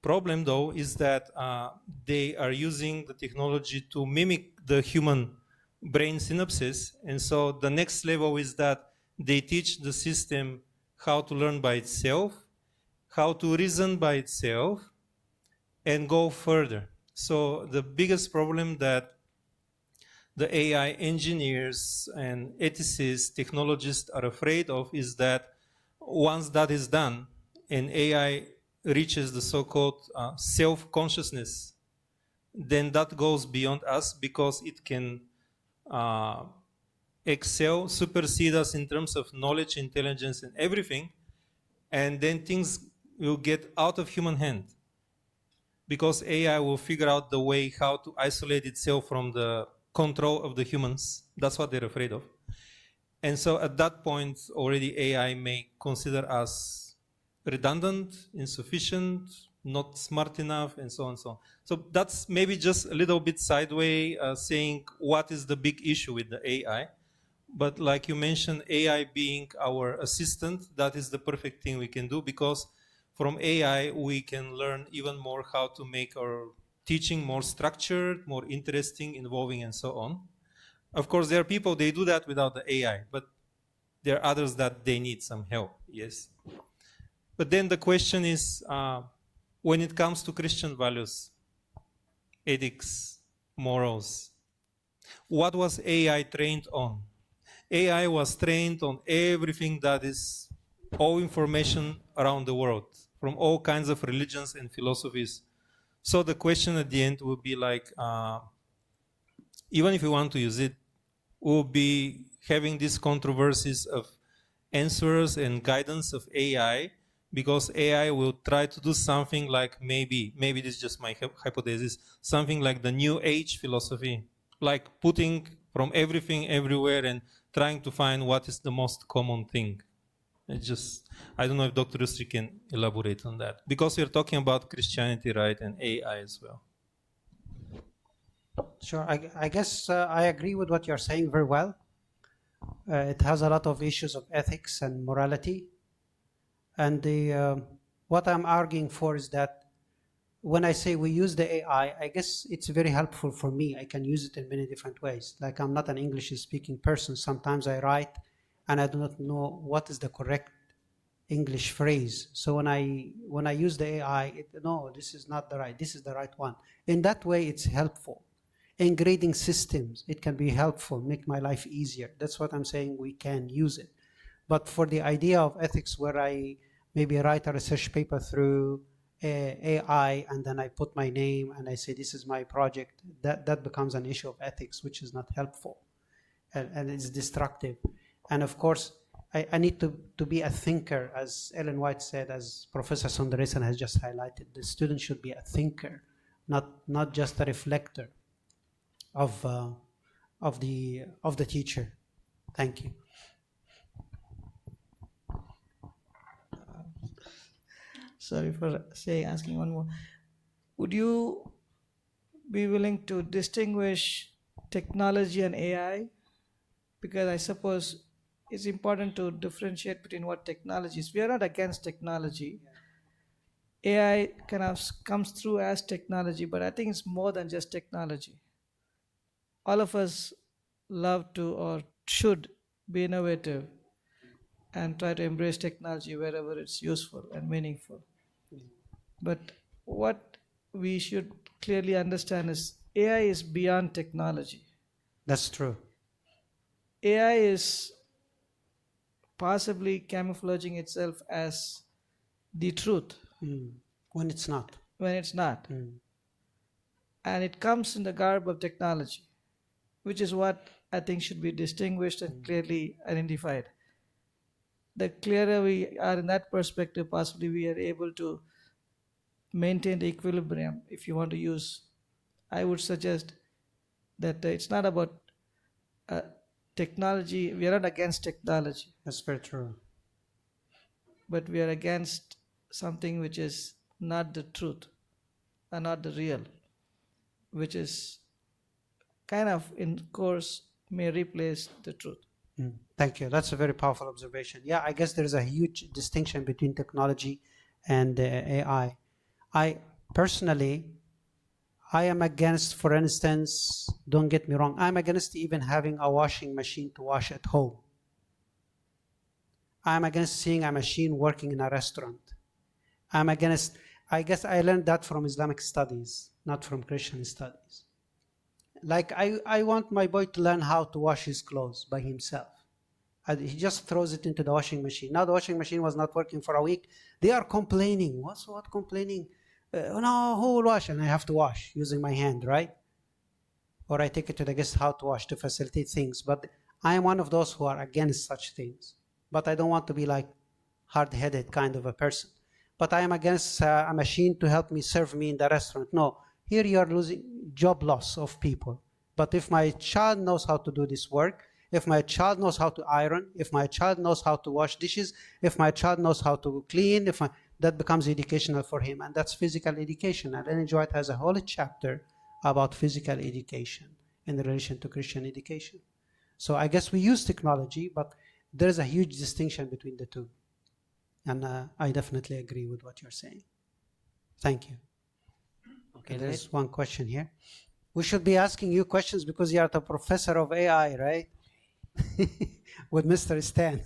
[SPEAKER 4] problem, though, is that they are using the technology to mimic the human brain synapses. And so the next level is that they teach the system how to learn by itself, how to reason by itself, and go further. So the biggest problem that the AI engineers and ethicists, technologists are afraid of is that once that is done and AI reaches the so-called self-consciousness, then that goes beyond us because it can excel, supersede us in terms of knowledge, intelligence, and everything, and then things will get out of human hand because AI will figure out the way how to isolate itself from the control of the humans. That's what they're afraid of. And so at that point, already AI may consider us redundant, insufficient, not smart enough, and so on and so on. So that's maybe just a little bit sideways saying what is the big issue with the AI. But like you mentioned, AI being our assistant, that is the perfect thing we can do because from AI we can learn even more how to make our teaching more structured, more interesting, involving, and so on. Of course, there are people, they do that without the AI, but there are others that they need some help, yes. But then the question is, when it comes to Christian values, ethics, morals, what was AI trained on? AI was trained on everything that is all information around the world, from all kinds of religions and philosophies. So the question at the end will be like, even if you want to use it, we'll be having these controversies of answers and guidance of AI, because AI will try to do something like maybe this is just my hypothesis, something like the New Age philosophy, like putting from everything everywhere and trying to find what is the most common thing. I don't know if Dr. Yusri can elaborate on that, because we're talking about Christianity, right, and AI as well.
[SPEAKER 2] Sure. I guess I agree with what you're saying very well. It has a lot of issues of ethics and morality. And what I'm arguing for is that when I say we use the AI, I guess it's very helpful for me. I can use it in many different ways. Like, I'm not an English-speaking person. Sometimes I write and I do not know what is the correct English phrase. So when I use the AI, no, this is not the right, this is the right one. In that way, it's helpful. In grading systems, it can be helpful, make my life easier. That's what I'm saying, we can use it. But for the idea of ethics, where I maybe write a research paper through AI and then I put my name and I say this is my project, that becomes an issue of ethics, which is not helpful and it's destructive. And of course, I need to be a thinker, as Ellen White said, as Professor Sundaresan has just highlighted. The student should be a thinker, not just a reflector of the teacher. Thank you.
[SPEAKER 3] Sorry for asking one more. Would you be willing to distinguish technology and AI? Because I suppose it's important to differentiate between what technology is. We are not against technology. AI kind of comes through as technology, but I think it's more than just technology. All of us love to or should be innovative and try to embrace technology wherever it's useful and meaningful. But what we should clearly understand is AI is beyond technology.
[SPEAKER 2] That's true.
[SPEAKER 3] AI is possibly camouflaging itself as the truth
[SPEAKER 2] when it's not.
[SPEAKER 3] When it's not. And it comes in the garb of technology, which is what I think should be distinguished and clearly identified. The clearer we are in that perspective, possibly we are able to maintain the equilibrium. If you want to use, I would suggest that it's not about technology. We are not against technology.
[SPEAKER 2] That's very true.
[SPEAKER 3] But we are against something which is not the truth and not the real, which is kind of in course may replace the truth.
[SPEAKER 2] Thank you. That's a very powerful observation. Yeah, I guess there's a huge distinction between technology and AI. Personally, I am against, for instance, don't get me wrong, I'm against even having a washing machine to wash at home. I'm against seeing a machine working in a restaurant. I'm against, I guess I learned that from Islamic studies, not from Christian studies. Like I want my boy to learn how to wash his clothes by himself. And he just throws it into the washing machine. Now the washing machine was not working for a week. They are complaining. What complaining? No, who will wash? And I have to wash using my hand, right? Or I take it to the guest house to wash to facilitate things. But I am one of those who are against such things. But I don't want to be like hard-headed kind of a person. But I am against a machine to help me serve me in the restaurant. No, here you are losing job loss of people. But if my child knows how to do this work, if my child knows how to iron, if my child knows how to wash dishes, if my child knows how to clean, that becomes educational for him. And that's physical education. And Ellen G. White has a whole chapter about physical education in relation to Christian education. So I guess we use technology, but there's a huge distinction between the two. And I definitely agree with what you're saying. Thank you. Okay, there's one question here. We should be asking you questions because you are the professor of AI, right? With Mr. Stan.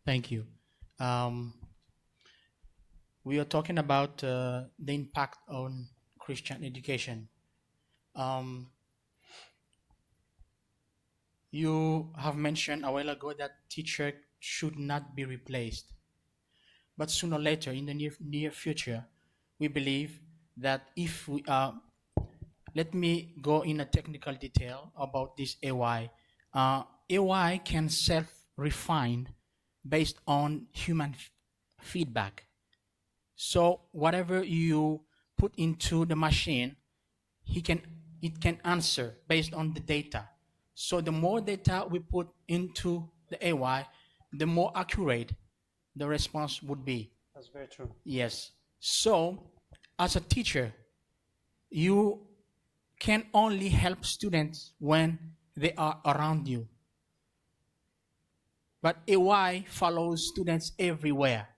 [SPEAKER 5] Thank you. We are talking about the impact on Christian education. You have mentioned a while ago that teacher should not be replaced. But sooner or later, in the near future, we believe that if we let me go in a technical detail about this AI. AI can self-refine based on human feedback. So whatever you put into the machine, it can answer based on the data. So the more data we put into the AI, the more accurate the response would be.
[SPEAKER 2] That's very true.
[SPEAKER 5] Yes. So as a teacher, you can only help students when they are around you. But AI follows students everywhere.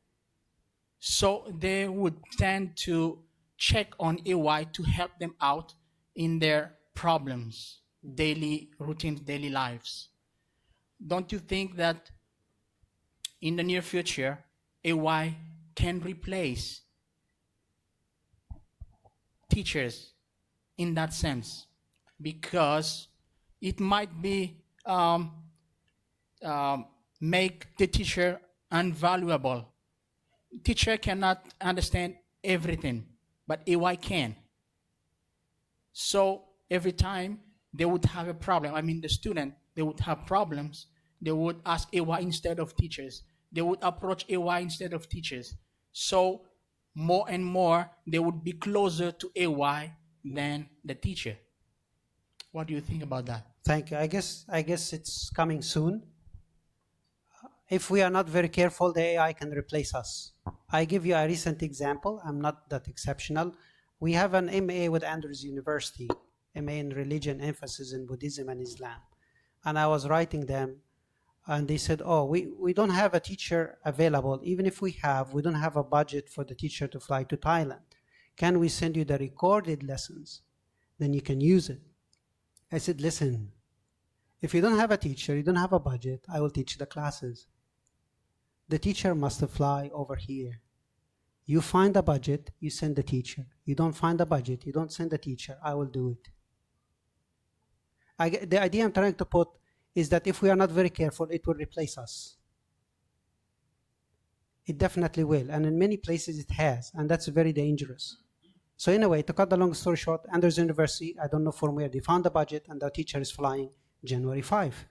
[SPEAKER 5] So they would tend to check on AI to help them out in their problems, daily routines, daily lives. Don't you think that in the near future, AI can replace teachers in that sense? Because it might be make the teacher invaluable. Teacher cannot understand everything, but AI can. So every time they would have a problem, the student, they would have problems, they would ask AI instead of teachers. They would approach AI instead of teachers. So more and more, they would be closer to AI than the teacher. What do you think about that?
[SPEAKER 2] Thank you. I guess it's coming soon. If we are not very careful, the AI can replace us. I give you a recent example. I'm not that exceptional. We have an MA with Andrews University, MA in religion, emphasis in Buddhism and Islam. And I was writing them, and they said, oh, we don't have a teacher available. Even if we don't have a budget for the teacher to fly to Thailand. Can we send you the recorded lessons? Then you can use it. I said, listen, if you don't have a teacher, you don't have a budget, I will teach the classes. The teacher must fly over here. You find a budget, you send the teacher. You don't find a budget, you don't send the teacher, I will do it. The idea I'm trying to put is that if we are not very careful, it will replace us. It definitely will, and in many places it has, and that's very dangerous. So anyway, to cut the long story short, Andrews University, I don't know from where, they found the budget, and the teacher is flying January 5.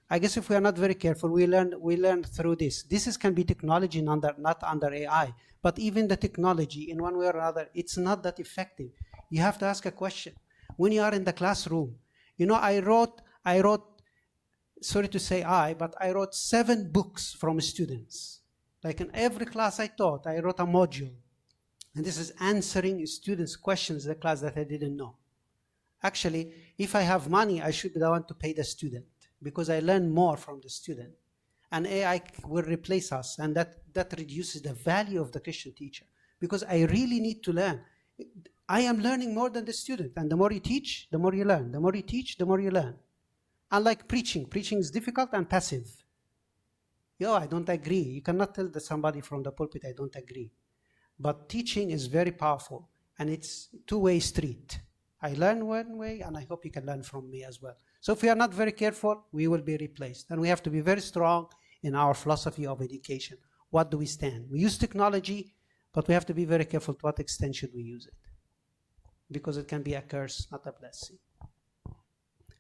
[SPEAKER 2] I guess if we are not very careful, we learn through this. This can be technology, not under AI, but even the technology, in one way or another, it's not that effective. You have to ask a question. When you are in the classroom, I wrote, sorry to say but I wrote 7 books from students. Like in every class I taught, I wrote a module. And this is answering students' questions in the class that I didn't know. Actually, if I have money, I should be the one to pay the student, because I learn more from the student. and AI will replace us, and that reduces the value of the Christian teacher, because I really need to learn. I am learning more than the student, and the more you teach, the more you learn. The more you teach, the more you learn. Unlike preaching is difficult and passive. I don't agree. You cannot tell somebody from the pulpit, I don't agree. But teaching is very powerful, and it's two-way street. I learn one way, and I hope you can learn from me as well. So if we are not very careful, we will be replaced. And we have to be very strong in our philosophy of education. What do we stand? We use technology, but we have to be very careful to what extent should we use it. Because it can be a curse, not a blessing.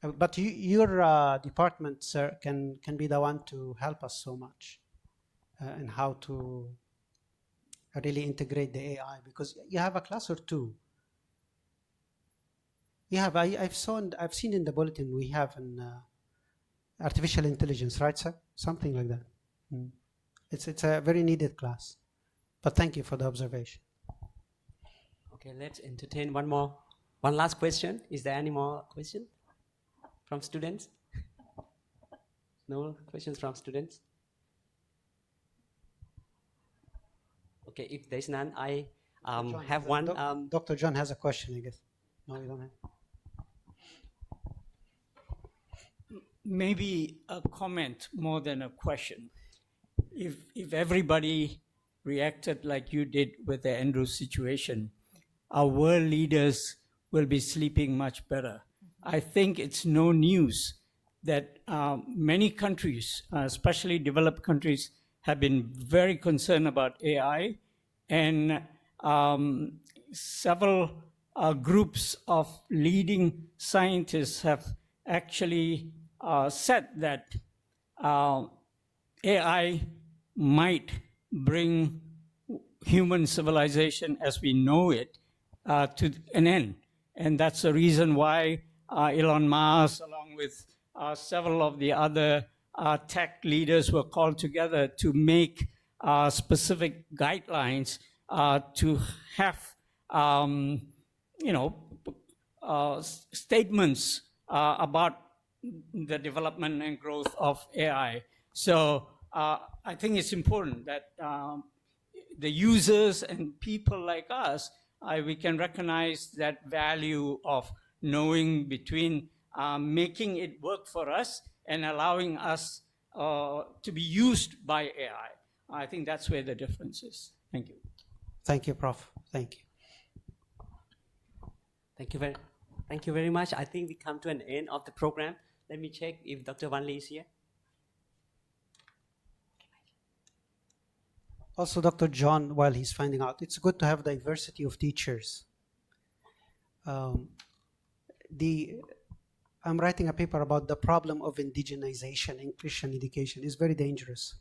[SPEAKER 2] But your department, sir, can be the one to help us so much in how to really integrate the AI, because you have a class or two. You have. I've seen in the bulletin we have an artificial intelligence, right, sir? Something like that. It's a very needed class. But thank you for the observation.
[SPEAKER 1] Okay, let's entertain one last question. Is there any more question from students? No questions from students? Okay, if there's none, I have one.
[SPEAKER 2] Dr. John has a question, I guess. No, you don't have.
[SPEAKER 6] Maybe a comment more than a question. If everybody reacted like you did with the Andrew situation, our world leaders will be sleeping much better. I think it's no news that many countries, especially developed countries, have been very concerned about AI, and several groups of leading scientists have actually said that AI might bring human civilization as we know it to an end. And that's the reason why Elon Musk, along with several of the other tech leaders, were called together to make specific guidelines to have, statements about the development and growth of AI. So I think it's important that the users and people like us, we can recognize that value of knowing between making it work for us and allowing us to be used by AI. I think that's where the difference is. Thank you.
[SPEAKER 2] Thank you, Prof. Thank you.
[SPEAKER 1] Thank you very much. I think we come to an end of the program. Let me check if Dr. Van Lee is here.
[SPEAKER 2] Also, Dr. John, while he's finding out, it's good to have diversity of teachers. I'm writing a paper about the problem of indigenization in Christian education. It's very dangerous.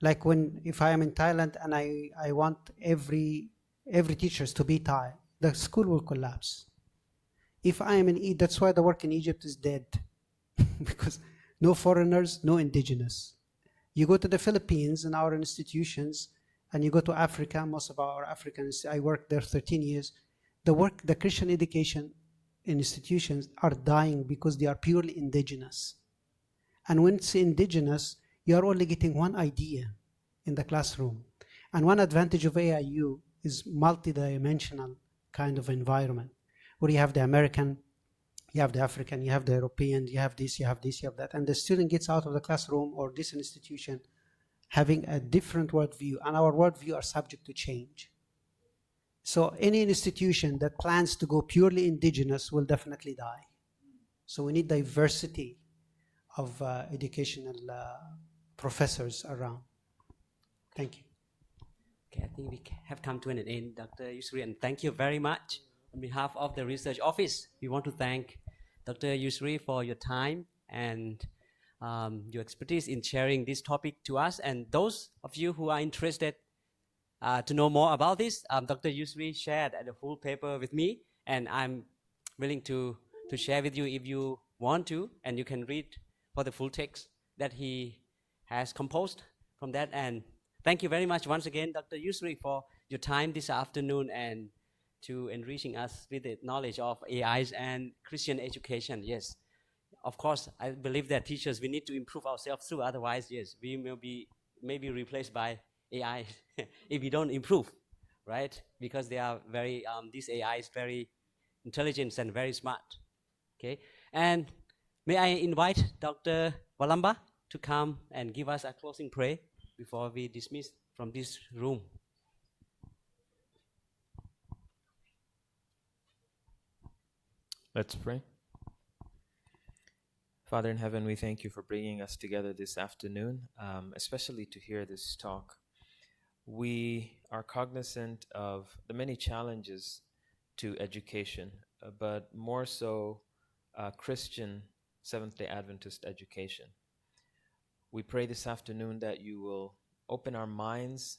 [SPEAKER 2] Like if I am in Thailand and I want every teachers to be Thai, the school will collapse. If I am in Egypt, that's why the work in Egypt is dead. Because no foreigners, no indigenous. You go to the Philippines in our institutions, and you go to Africa, most of our Africans, I worked there 13 years. The Christian education institutions are dying because they are purely indigenous. And when it's indigenous, you are only getting one idea in the classroom. And one advantage of AIU is multidimensional kind of environment, where you have the American, you have the African, you have the European, you have this, you have this, you have that. And the student gets out of the classroom or this institution having a different worldview, and our worldview are subject to change. So any institution that plans to go purely indigenous will definitely die. So we need diversity of educational professors around. Thank you.
[SPEAKER 1] Okay, I think we have come to an end, Dr. Yusri, and thank you very much. On behalf of the research office, we want to thank Dr. Yusri for your time and your expertise in sharing this topic to us. And those of you who are interested to know more about this, Dr. Yusri shared the full paper with me, and I'm willing to share with you if you want to, and you can read for the full text that he has composed from that. And thank you very much once again, Dr. Yusri, for your time this afternoon and to enriching us with the knowledge of AIs and Christian education. Yes, of course, I believe that teachers, we need to improve ourselves too. Otherwise, yes, we will be maybe replaced by AI if we don't improve, right? Because they are very, this AI is very intelligent and very smart. Okay, and may I invite Dr. Walamba to come and give us a closing prayer before we dismiss from this room.
[SPEAKER 7] Let's pray. Father in heaven, we thank you for bringing us together this afternoon, especially to hear this talk. We are cognizant of the many challenges to education, but more so Christian Seventh-day Adventist education. We pray this afternoon that you will open our minds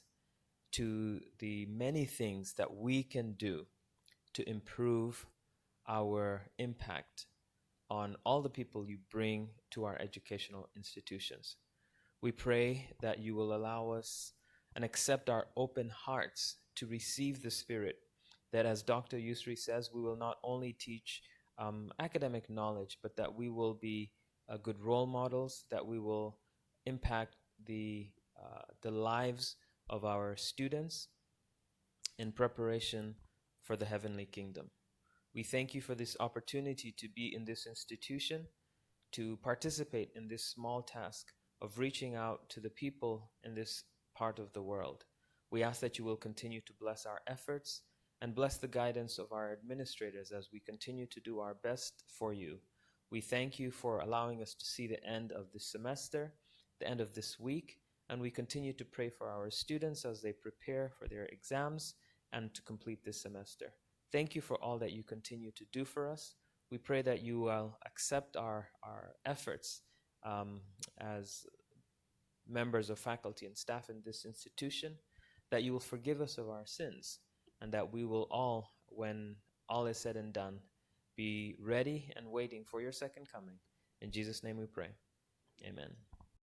[SPEAKER 7] to the many things that we can do to improve our impact on all the people you bring to our educational institutions. We pray that you will allow us and accept our open hearts to receive the Spirit, that as Dr. Yusri says, we will not only teach academic knowledge, but that we will be good role models, that we will impact the lives of our students in preparation for the heavenly kingdom. We thank you for this opportunity to be in this institution, to participate in this small task of reaching out to the people in this part of the world. We ask that you will continue to bless our efforts and bless the guidance of our administrators as we continue to do our best for you. We thank you for allowing us to see the end of this semester, the end of this week, and we continue to pray for our students as they prepare for their exams and to complete this semester. Thank you for all that you continue to do for us. We pray that you will accept our efforts as members of faculty and staff in this institution, that you will forgive us of our sins, and that we will all, when all is said and done, be ready and waiting for your second coming. In Jesus' name we pray. Amen.